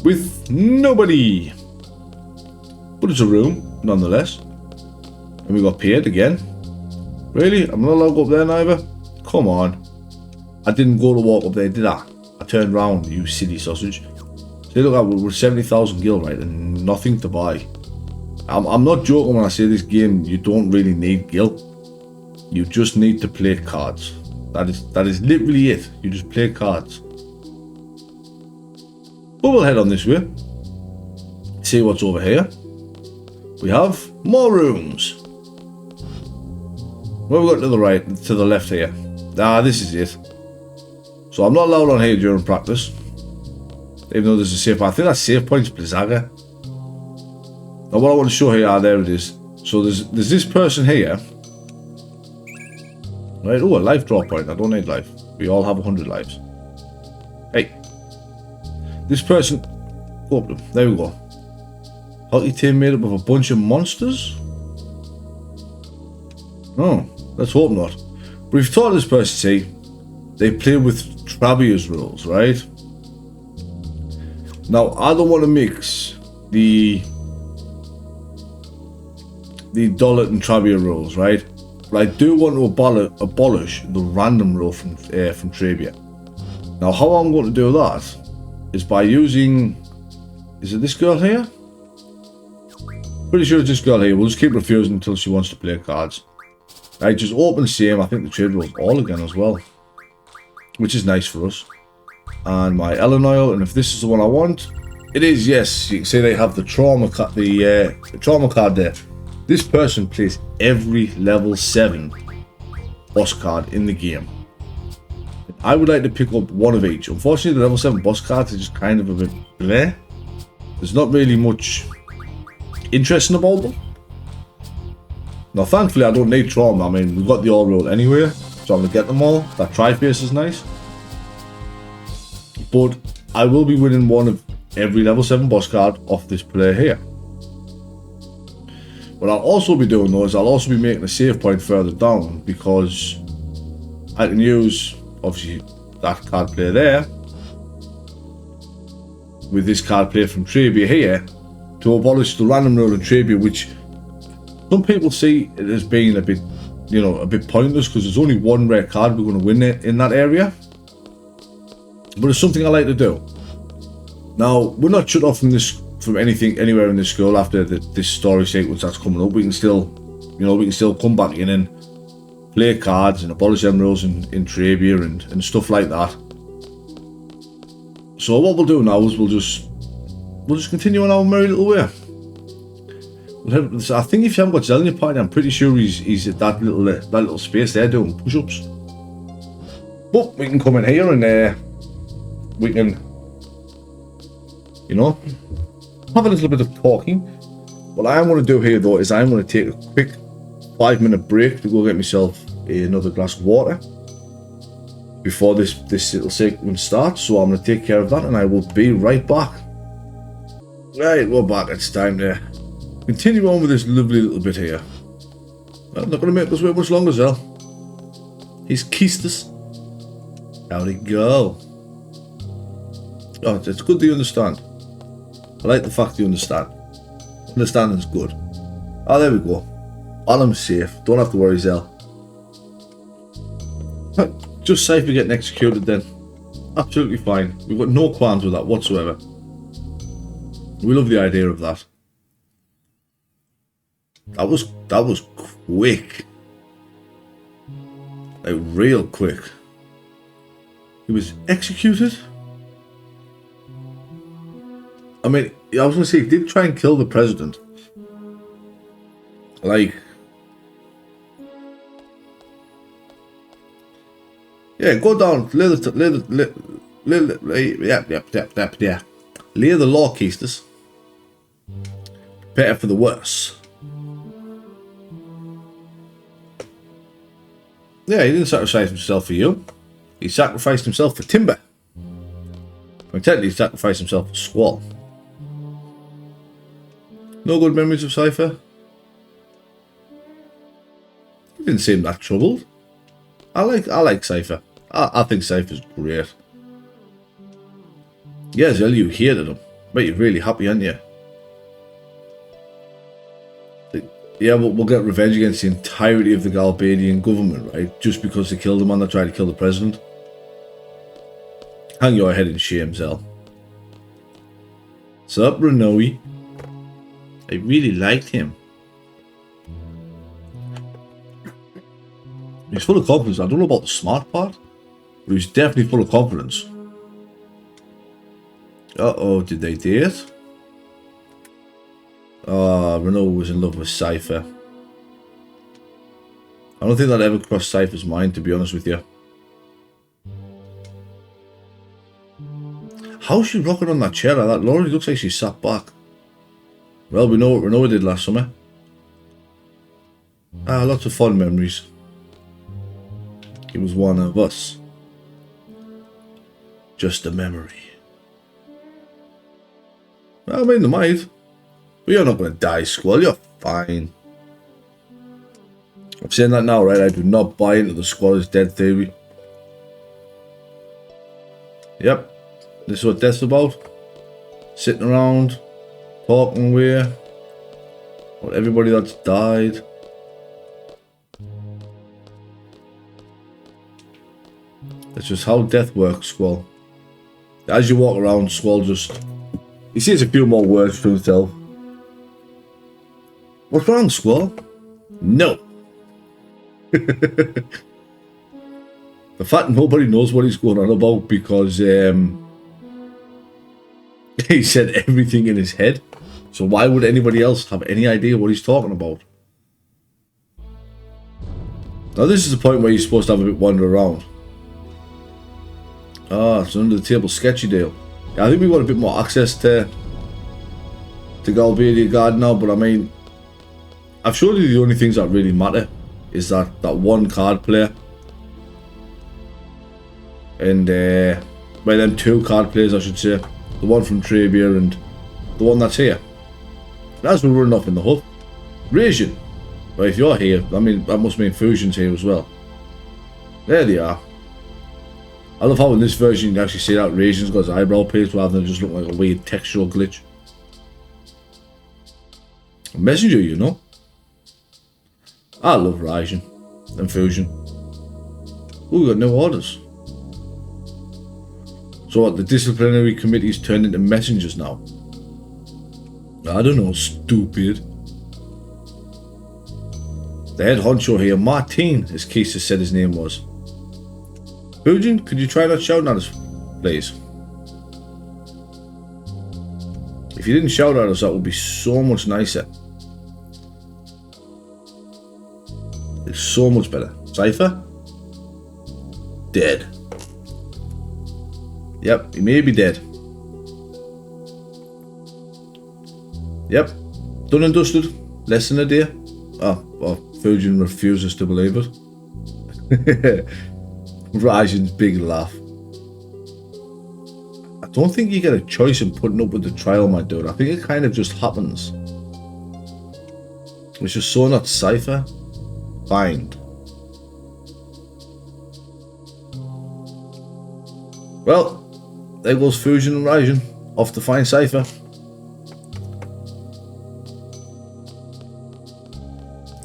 with nobody, but it's a room nonetheless. And we got paid again. Really? I'm not allowed to go up there neither? Come on. I didn't go to walk up there, did I? I turned around, you silly sausage. See, look, we're 70,000 gil, right, and nothing to buy. I'm not joking when I say this game, you don't really need gil. You just need to play cards. That is literally it. You just play cards. But we'll head on this way. See what's over here. We have more rooms. Where we got to the right, to the left here. This is it. So I'm not allowed on here during practice. Even though there's a save point. I think that save point's Blizzaga. Now what I want to show here, there it is. So there's this person here. Right, oh, a life drop point. I don't need life. We all have 100 lives. Hey. This person, go up them. There we go. Hockey team made up of a bunch of monsters? Oh, let's hope not. But we've taught this person, see, they play with Travia's rules, right? Now, I don't want to mix the Dollet and Travia rules, right? But I do want to abolish the random rule from Trabia. Now, how I'm going to do that is by using... Is it this girl here? Pretty sure it's this girl here. We'll just keep refusing until she wants to play cards. Right, just open the same. I think the trade rules all again as well. Which is nice for us. And my Ellen oil, and if this is the one I want, it is, yes. You can see they have the trauma card, the trauma card there. This person plays every level 7 boss card in the game. I would like to pick up one of each. Unfortunately, the level 7 boss cards are just kind of a bit bleh. There's not really much interesting about them. Now, thankfully, I don't need trauma. I mean, we've got the all roll anyway, so I'm gonna get them all. That tri-face is nice. But I will be winning one of every level 7 boss card off this player here. What I'll also be doing though is I'll also be making a save point further down, because I can use, obviously, that card player there with this card player from Trabia here to abolish the random rule in Trabia, which some people see it as being a bit, you know, a bit pointless because there's only one rare card we're going to win it in that area. But it's something I like to do. Now, we're not shut off from anything anywhere in this school after this story sequence that's coming up. We can still, you know, we can still come back in and play cards and abolish them rules in Trabia and stuff like that. So what we'll do now is we'll just continue on our merry little way. I think if you haven't got Zell in your party, I'm pretty sure he's at that little space there doing push-ups. But we can come in here and we can, you know, have a little bit of talking. What I want to do here though is I'm going to take a quick 5-minute break to go get myself another glass of water before this little segment starts. So I'm going to take care of that and I will be right back. Right, we're back. It's time to continue on with this lovely little bit here. I'm not going to make us wait much longer, Zell. He's kissed us. How'd it go? Oh, it's good that you understand. I like the fact you understand. Understanding's good. Oh, there we go. Alan's safe. Don't have to worry, Zell. Just safe for getting executed then. Absolutely fine. We've got no qualms with that whatsoever. We love the idea of that. That was quick. Like real quick. He was executed. I mean, I was going to say, he did try and kill the president. Like, yeah, go down, lay the law cases. Prepare for the worst. Yeah, he didn't sacrifice himself for you. He sacrificed himself for Timber. And technically, he sacrificed himself for Squall. No good memories of Cypher? He didn't seem that troubled. I like Cypher. I think Cypher's great. Yeah, Zell, you hated him. But you're really happy, aren't you? Yeah, we'll get revenge against the entirety of the Galbadian government, right? Just because they killed the man that tried to kill the president. Hang your head in shame, Zell. Sup, Renoe? I really liked him. He's full of confidence. I don't know about the smart part, but he's definitely full of confidence. Uh-oh, did they date? Ah, Renault was in love with Cypher. I don't think that ever crossed Cypher's mind, to be honest with you. How's she rocking on that chair like that? Laurie looks like she sat back. Well, we know what Renault did last summer. Ah, lots of fond memories. He was one of us. Just a memory. I mean, they might. But you're not going to die, Squall. You're fine. I'm saying that now, right? I do not buy into the Squall is dead theory. Yep. This is what death's about. Sitting around, talking away about everybody that's died. That's just how death works, Squall. As you walk around, Squall just... He says a few more words to himself. What's wrong, Squall? No. The fact nobody knows what he's going on about because he said everything in his head. So why would anybody else have any idea what he's talking about? Now this is the point where you're supposed to have a bit wander around. Ah, it's under the table sketchy deal. Yeah, I think we've got a bit more access to Galbadia Garden now, but I mean, I've showed you the only things that really matter is that one card player and well, them two card players I should say, the one from Trabia and the one that's here. As we're running off in the hub, Rasian. Well, if you're here, I mean that must mean Fusion's here as well. There they are. I love how in this version you can actually see that Rasian's got his eyebrow pierced rather than just looking like a weird textural glitch. A messenger, you know. I love Rasian and Fusion. Ooh, we got no orders. So what, the disciplinary committee's turned into messengers now? I don't know, stupid. The head honcho here, Martin, as Keisa said his name was. Fusion, could you try not shouting at us, please? If you didn't shout at us, that would be so much nicer. It's so much better. Cypher? Dead. Yep, he may be dead. Yep, done and dusted. Less than a day. Oh, well, Fusion refuses to believe it. Rajan's big laugh. I don't think you get a choice in putting up with the trial, my dude. I think it kind of just happens. It's just so not Cypher. Find. Well, there goes Fusion and Rajan. Off to find Cypher.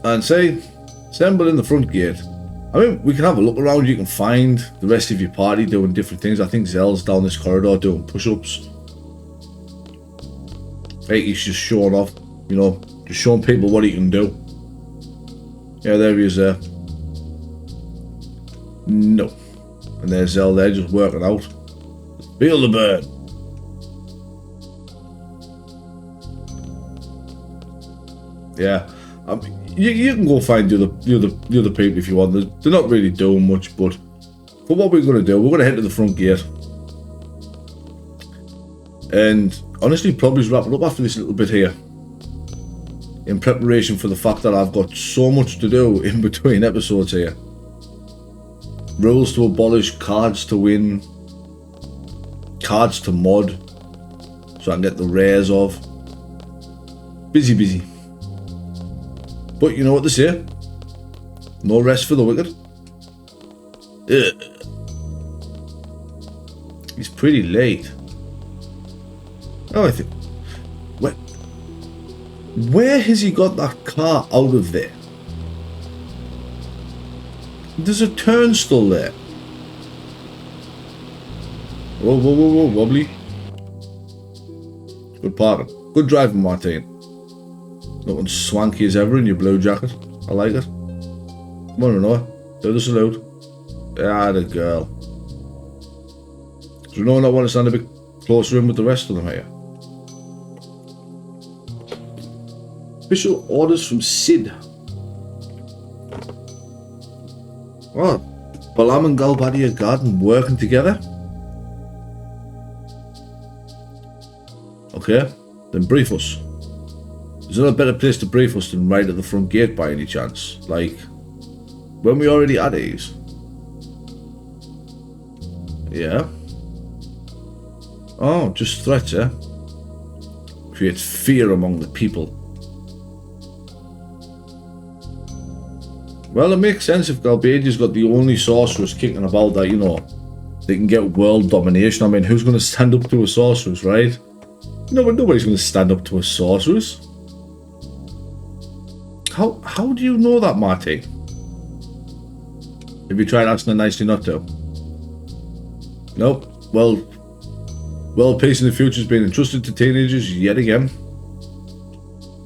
And say, assemble in the front gate. I mean, we can have a look around. You can find the rest of your party doing different things. I think Zell's down this corridor doing push-ups. Hey, he's just showing off, you know, just showing people what he can do. Yeah, there he is there. No. And there's Zell there just working out. Feel the burn. Yeah. You can go find the other people if you want. They're not really doing much, but for what we're going to do, we're going to head to the front gate. And honestly, probably wrap it up after this little bit here. In preparation for the fact that I've got so much to do in between episodes here. Rules to abolish, cards to win, cards to mod, so I can get the rares of. Busy. But you know what they say? No rest for the wicked. Ugh. He's pretty late. Oh, I think... Where has he got that car out of there? There's a turnstile there. Whoa, whoa, whoa, whoa, wobbly. Good parking. Good driving, Martin. Looking swanky as ever in your blue jacket. I like it. Come on, Renoir. Do the salute. Ah, the girl. Does Renoir not want to stand a bit closer in with the rest of them here? Official orders from Sid. Oh, Balam and Galbadia Garden working together? Okay, then brief us. Is there a better place to brief us than right at the front gate by any chance? Like, when we already at ease? Yeah? Oh, just threats, eh? Creates fear among the people. Well, it makes sense if Galbadia's got the only sorceress kicking about that, you know, they can get world domination. I mean, who's going to stand up to a sorceress, right? Nobody's going to stand up to a sorceress. How do you know that, Marty? Have you tried asking her nicely not to? Nope. Well, peace in the future has been entrusted to teenagers yet again.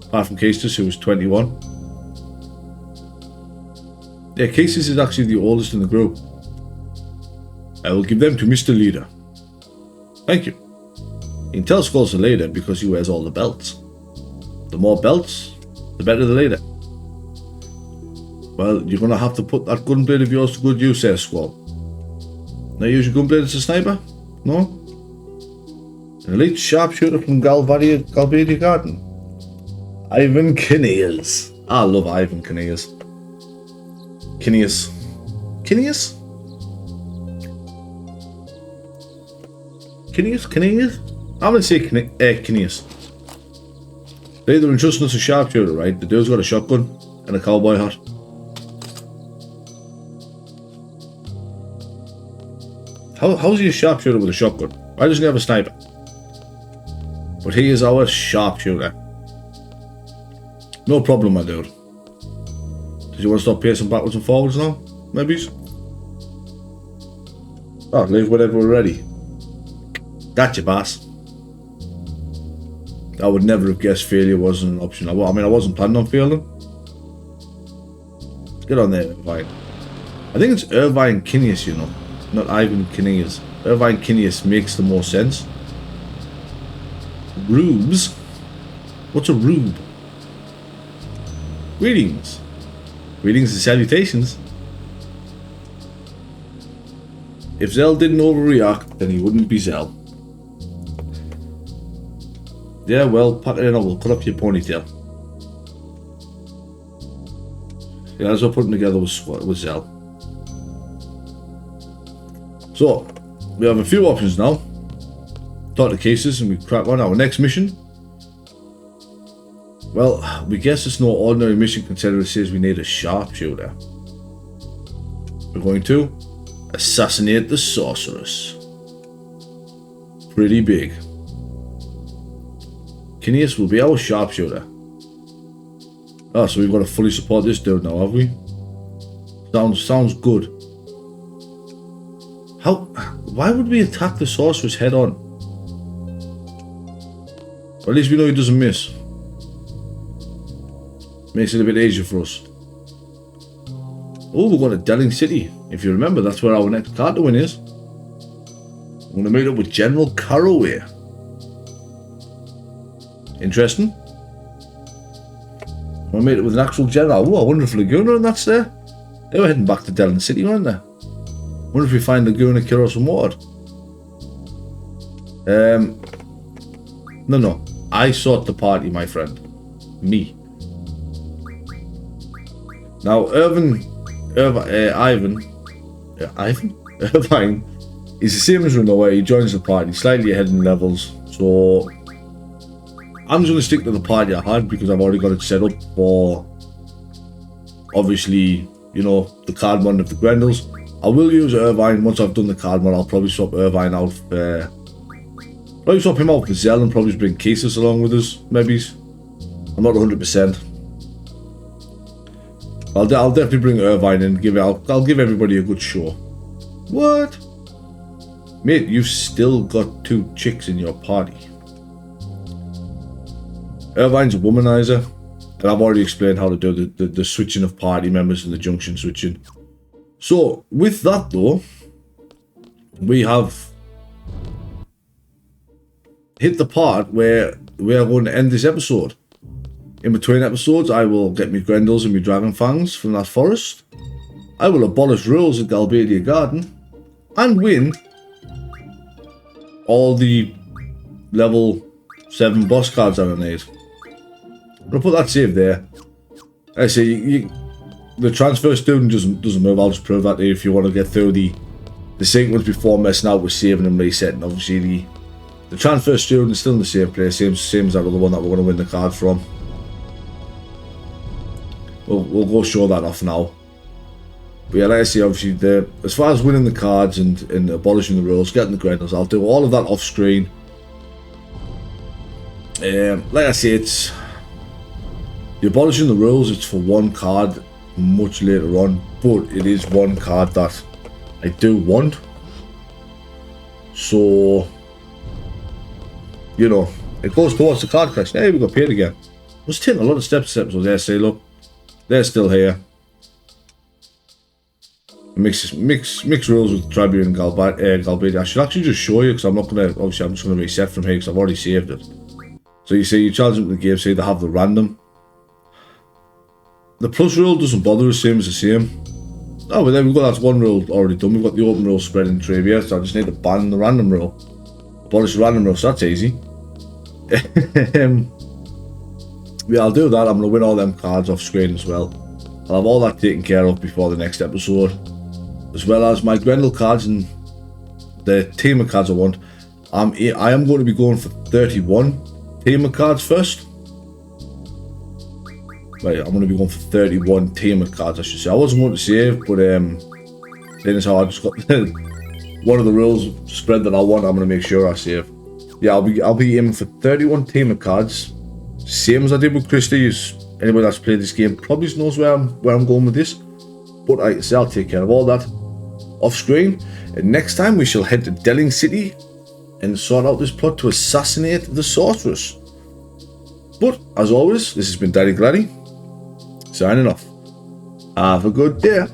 Apart from Castus, who was 21. Yeah, Castus is actually the oldest in the group. I will give them to Mr. Leader. Thank you. You can tell Skull's the leader because he wears all the belts. The more belts, the better the leader. Well, you're going to have to put that gunblade of yours to good use there, Skull. Now use your gunblade as a sniper? No? An elite sharpshooter from Galbadia Garden. Ivan Kineas. I love Ivan Kineas. Kineas. I'm going to say Kineas. They're entrusting us a sharpshooter, right? The dude's got a shotgun and a cowboy hat. How's he a sharpshooter with a shotgun? Why doesn't he have a sniper? But he is our sharpshooter. No problem, my dude. Did you want to stop pacing backwards and forwards now? Maybe? Oh, leave whenever we're ready. Gotcha, boss. I would never have guessed failure wasn't an option. I mean, I wasn't planning on failing. Get on there, Irvine. I think it's Irvine Kineas, you know. Not Ivan Kineas. Irvine Kineas makes the most sense. Rubes? What's a rube? Greetings. Greetings and salutations. If Zell didn't overreact, then he wouldn't be Zell. Yeah, well, pack it in or we'll cut off your ponytail. Yeah, as we're putting together with Zell. So, we have a few options now. Talk to cases and we crack on our next mission. Well, we guess it's no ordinary mission considering it says we need a sharpshooter. We're going to assassinate the sorceress. Pretty big. Kineas will be our sharpshooter. Oh, so we've got to fully support this dude now, have we? Sounds good. Why would we attack the sorceress head on? Or at least we know he doesn't miss. Makes it a bit easier for us. Oh, we're going to Delling City. If you remember, that's where our next card to win is. I'm going to meet up with General Caraway. Interesting. I'm going to meet up with an actual general. Oh, I wonder if Laguna and that's there. They were heading back to Delling City, weren't they? I wonder if we find Laguna, Kiros and Ward. No. I sought the party, my friend. Me. Now, Irvine is the same as Renoir. He joins the party, slightly ahead in levels. So, I'm just going to stick to the party I had because I've already got it set up for, obviously, you know, the card mod of the Grendels. I will use Irvine once I've done the card mod. I'll probably swap Irvine out. Probably swap him out for Zell and probably bring Casus along with us. Maybe. I'm not 100%. I'll definitely bring Irvine and I'll give everybody a good show. What? Mate, you've still got 2 chicks in your party. Irvine's a womanizer, and I've already explained how to do the switching of party members and the junction switching. So, with that though, we have hit the part where we are going to end this episode. In between episodes, I will get me Grendels and me Dragon Fangs from that forest. I will abolish rules at Galbadia Garden and win all the level 7 boss cards that I need. I'm gonna put that save there. I say the transfer student doesn't move. I'll just prove that if you want to get through the sequence before messing out with saving and resetting. Obviously the transfer student is still in the same place, same as that other one that we're going to win the card from. We'll go show that off now. But yeah, like I say, obviously as far as winning the cards and abolishing the rules, getting the Grendels, I'll do all of that off screen. Like I say, it's the abolishing the rules, it's for 1 card much later on, but it is 1 card that I do want. So, you know, it goes towards the card collection. Hey, we got paid again. I was taking a lot of steps this episode there. Say, look, they're still here. Mix rules with Tribune and Galbadia. I should actually just show you, because I'm not gonna. Obviously, I'm just gonna reset from here because I've already saved it. So you see, you charge them to the game. Say they have the random. The plus rule doesn't bother us, same as the same. Oh, but then we've got that's 1 rule already done. We've got the open rule spread in trivia, so I just need to ban the random rule. Abolish the random rule, so that's easy. Yeah, I'll do that. I'm going to win all them cards off screen as well. I'll have all that taken care of before the next episode. As well as my Grendel cards and the Tamer cards I want. I am going to be going for 31 Tamer cards first. Right, I'm going to be going for 31 Tamer cards, I should say. I wasn't going to save, but then it's how I just got one of the rules spread that I want. I'm going to make sure I save. Yeah, I'll be aiming for 31 Tamer cards, same as I did with Christie. Anybody that's played this game probably knows where I'm going with this. But I'll take care of all that off screen. And next time we shall head to Delling City and sort out this plot to assassinate the sorceress. But as always, this has been Daddy Gladdy, signing off. Have a good day.